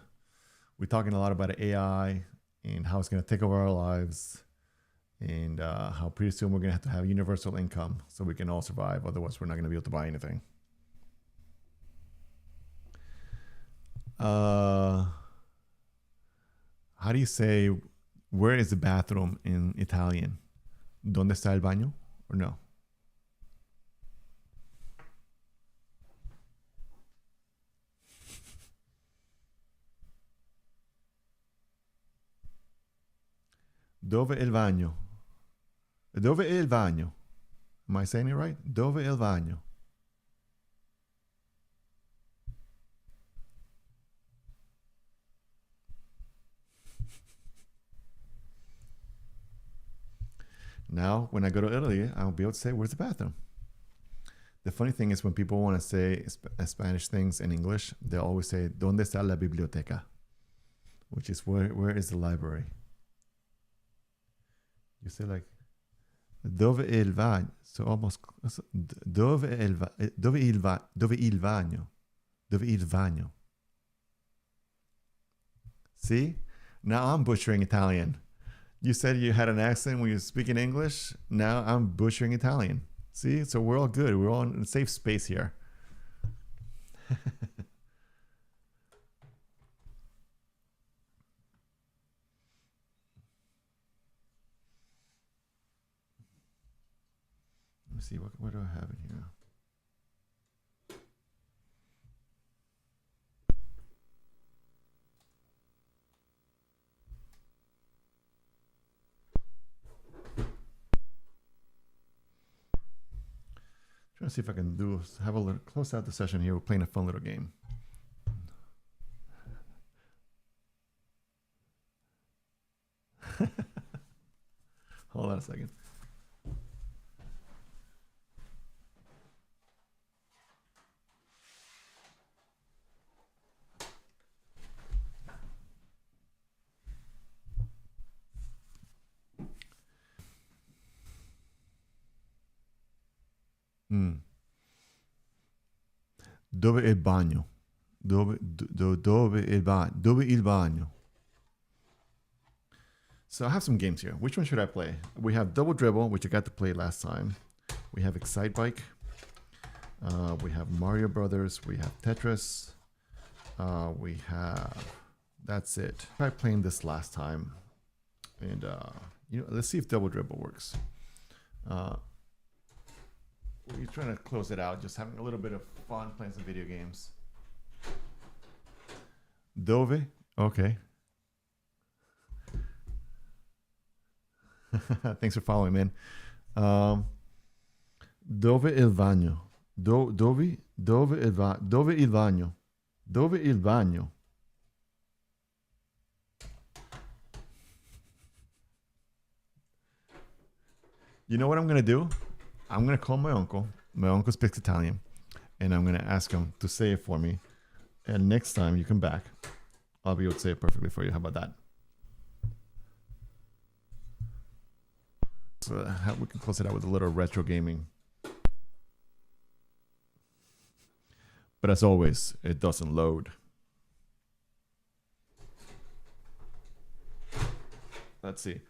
We're talking a lot about AI and how it's going to take over our lives, and how pretty soon we're going to have universal income so we can all survive. Otherwise, we're not going to be able to buy anything. How do you say, where is the bathroom in Italian? ¿Dónde está el baño? Or no? Dove è il bagno? Dove è il bagno? Am I saying it right? Dove è il bagno? Now, when I go to Italy, I'll be able to say, where's the bathroom? The funny thing is when people want to say Spanish things in English, they'll always say, ¿Dónde está la biblioteca? Which is, where is the library? You say like, dove è il bagno? So almost, dove è il bagno? Dove il bagno? Dove il bagno? See? Now I'm butchering Italian. You said you had an accent when you were speaking English. Now I'm butchering Italian. See? So we're all good. We're all in a safe space here. Let me see. What do I have in here? Trying to see if I can have a little, close out the session here. We're playing a fun little game. Hold on a second. Dove è il bagno? Dove il bagno? So I have some games here. Which one should I play? We have Double Dribble, which I got to play last time. We have Excite Bike. We have Mario Brothers. We have Tetris. We have... That's it. I tried playing this last time. And, let's see if Double Dribble works. We're trying to close it out, just having a little bit of fun playing some video games. Dove? Okay. Thanks for following, man. Dove il bagno? Dove il bagno? Dove il bagno? You know what I'm going to do? I'm going to call my uncle. My uncle speaks Italian. And I'm going to ask him to say it for me. And next time you come back, I'll be able to say it perfectly for you. How about that? So we can close it out with a little retro gaming. But as always, it doesn't load. Let's see.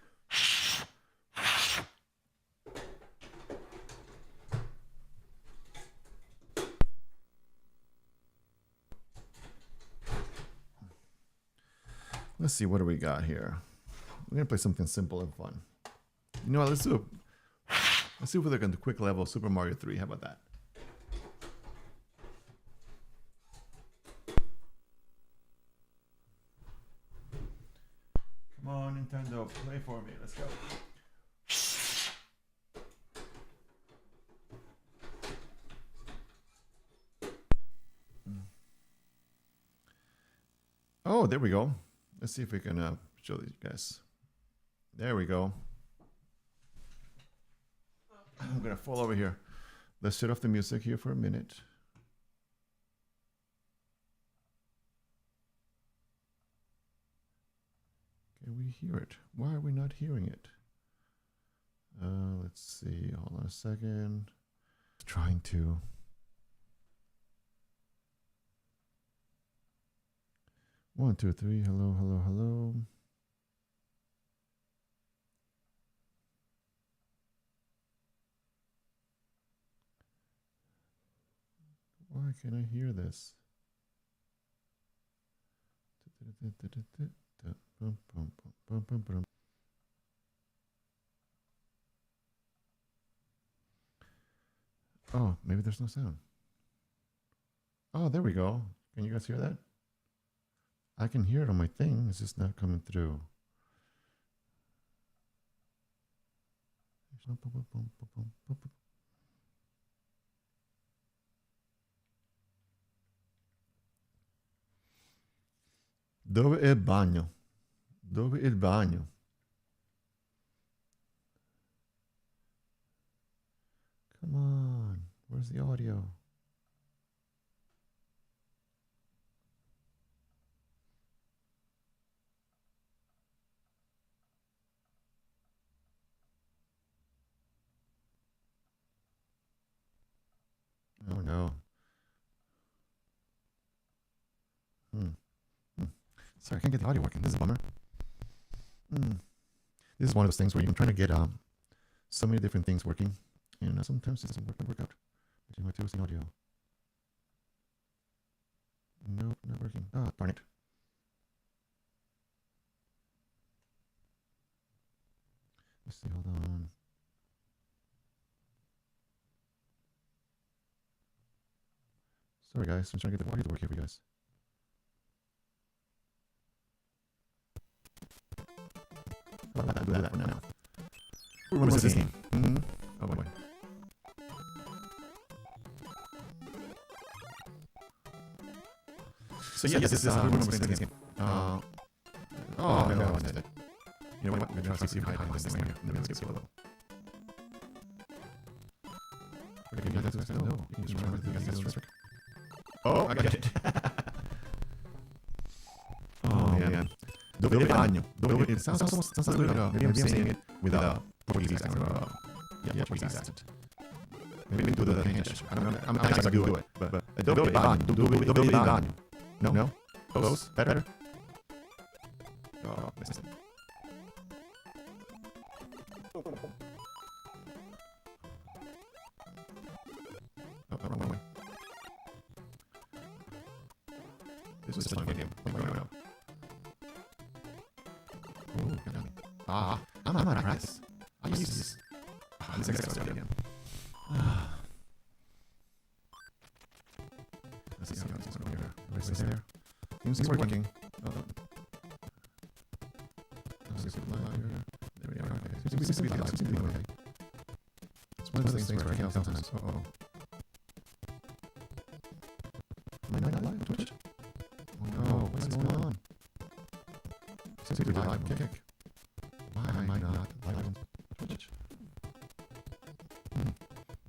Let's see, what do we got here? We're gonna play something simple and fun. You know what? Let's see if we look at the quick level of Super Mario 3. How about that? Come on, Nintendo, play for me. Let's go. Oh, there we go. Let's see if we can show these guys. There we go. gonna fall over here. Let's shut off the music here for a minute. Can we hear it? Why are we not hearing it? Let's see. Hold on a second. Trying to. One, two, three. Hello, hello, hello. Why can't I hear this? Oh, maybe there's no sound. Oh, there we go. Can you guys hear that? I can hear it on my thing. It's just not coming through. Dove è il bagno? Dove è il bagno? Come on. Where's the audio? Oh no. Sorry, I can't get the audio working. This is a bummer. This is one of those things where you're trying to get so many different things working, and sometimes it doesn't work out. But where's the audio? Nope, not working. Oh, darn it. Let's see, hold on. Sorry guys, I'm trying to get the audio to work here for you guys. I'll do that for now. What was this game? Oh boy. So yes, this is this game. Oh no, I missed it. You know what? We're gonna try to see if I can hide this thing here. Let's skip a little. Oh, I got it. Oh man. Dove bagno. It sounds like maybe I'm saying it with a Portuguese accent. Yeah, Portuguese accent. Maybe do the English. I don't know. I'm not gonna do it. But dove bagno. Dove bagno. No? Close? Better? Oh, missed it. Oh, wrong way. This was such a fun game. No. Oh, got me. I'm out of practice. I used this. This is start again. Let's see how this is going here. Everybody's there. Seems to be working. There we are. Okay. Seems to be live. Okay. It's one of those things where I can't tell sometimes. Am I not live on Twitch? Oh no, what's going on? Seems to be live on Kick. Why am I not live on Twitch?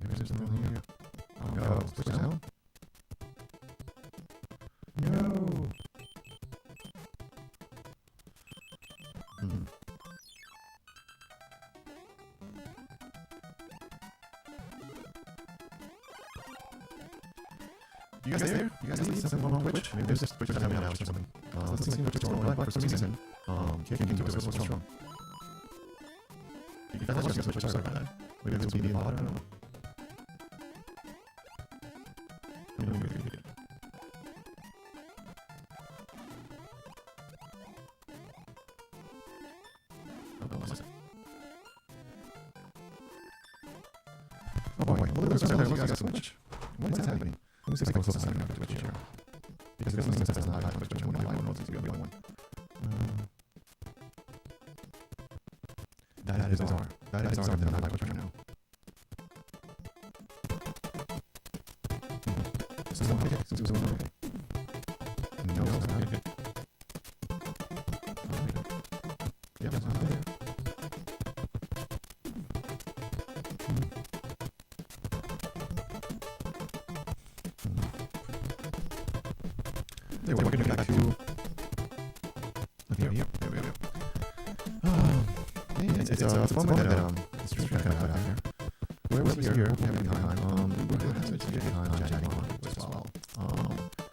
Maybe there's something wrong here. Oh no, switch down? No! You guys there? You guys see something wrong with Twitch? Maybe there's just Twitch doesn't have an outage or something. Let's see if Twitch is wrong for some reason. Kick into us, what's wrong? If that's just Twitch, sorry about that. Maybe this will be a lot, I don't know. Oh boy, look at this. You guys so much. What is happening? Let me see if I can close this out to Twitch here. Because this one says live on Twitch, only live one, it's going to be one. That is our. That is our that I'm live Twitch right now. This is one okay. This is one okay. No, it's not okay. Yeah, that's not there. We're going to go back to... Here. It's a fun one that it's just kind of out here. Whoever's here, we're having a good time. We're going to have such a good time chatting on it as well.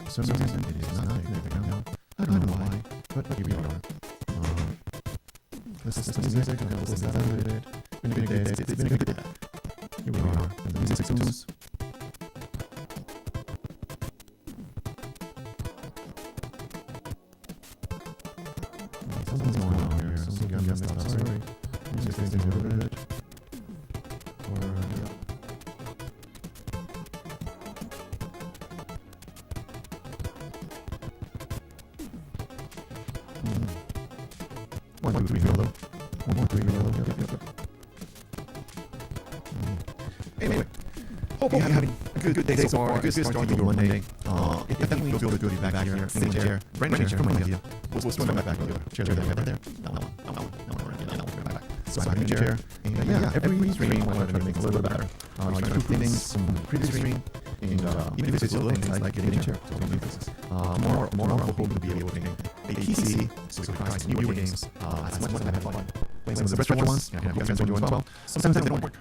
For some reason, it is not connected now. I don't know why, but here we are. Let's listen to music, and we'll listen to it. It's been a good day. It's been a good day. Here we are, and the music goes. Something's going on here. Something got messed up. Sorry. Music things a little bit. One, two, three, yellow. Yep. Anyway, hope you're having a good day so far. A good start to your Monday. It definitely feels good to be back here in the chair. Brand new chair from India. We'll swing back the chair there. No, back. So I'm in the chair. And yeah, every stream I want to try to make it a little bit better. I try to improve things from the previous stream. And even if it's little things like getting a chair. So I'm this. More I hope to be able to make a PC so we can try some newer games as much as I have fun playing some of the retro ones. You guys enjoy as well. Sometimes they don't work.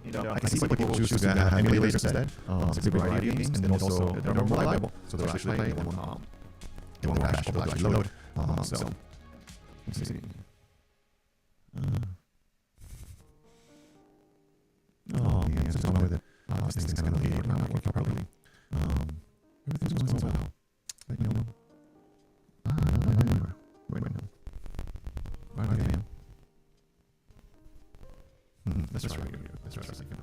I can see why people choose to have emulators instead. It's a variety of games, and then also they're more reliable, so they'll actually play. They won't crash. They'll actually load. So let's see. Oh man, it's just wrong with it. This thing's kind of late. Not working properly. Everything's going so well. But you know. Wait. Right, man. Let's try it. Let's try this again.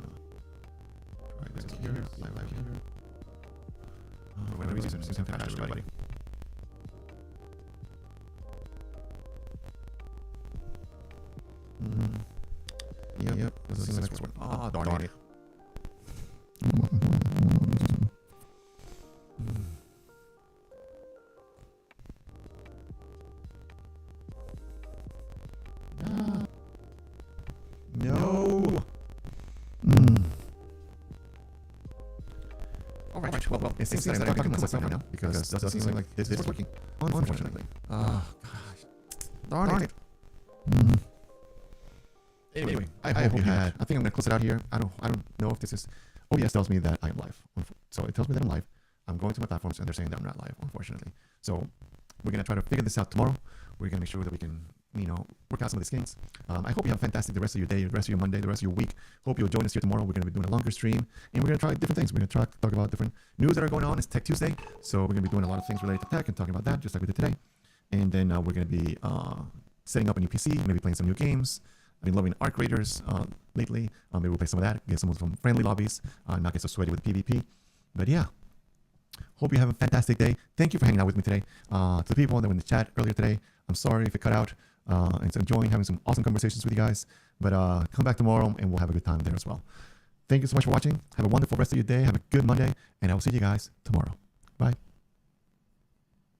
Right, let's here. Live here. For whatever reason, it's going to crash everybody. Yep. Doesn't seem like it's working. Oh, darn it. No. Alright, well, it seems like I'm talking to myself right now because it doesn't seem like this is working, unfortunately. Oh, gosh. Darn it. Anyway, I hope you had. I think I'm going to close it out here. I don't know if this is... OBS tells me that I am live. So it tells me that I'm live. I'm going to my platforms and they're saying that I'm not live, unfortunately. So we're going to try to figure this out tomorrow. We're going to make sure that we can, work out some of these games. I hope you have fantastic the rest of your day, the rest of your Monday, the rest of your week. Hope you'll join us here tomorrow. We're going to be doing a longer stream, and we're going to try different things. We're going to talk about different news that are going on. It's Tech Tuesday, so we're going to be doing a lot of things related to tech and talking about that, just like we did today. And then we're going to be setting up a new PC, maybe playing some new games. I've been loving Arc Raiders lately. Maybe we'll play some of that, get some of some friendly lobbies, not get so sweaty with PvP. But yeah, hope you have a fantastic day. Thank you for hanging out with me today. To the people that were in the chat earlier today, I'm sorry if it cut out. It's enjoying having some awesome conversations with you guys. But come back tomorrow and we'll have a good time there as well. Thank you so much for watching. Have a wonderful rest of your day. Have a good Monday. And I will see you guys tomorrow. Bye.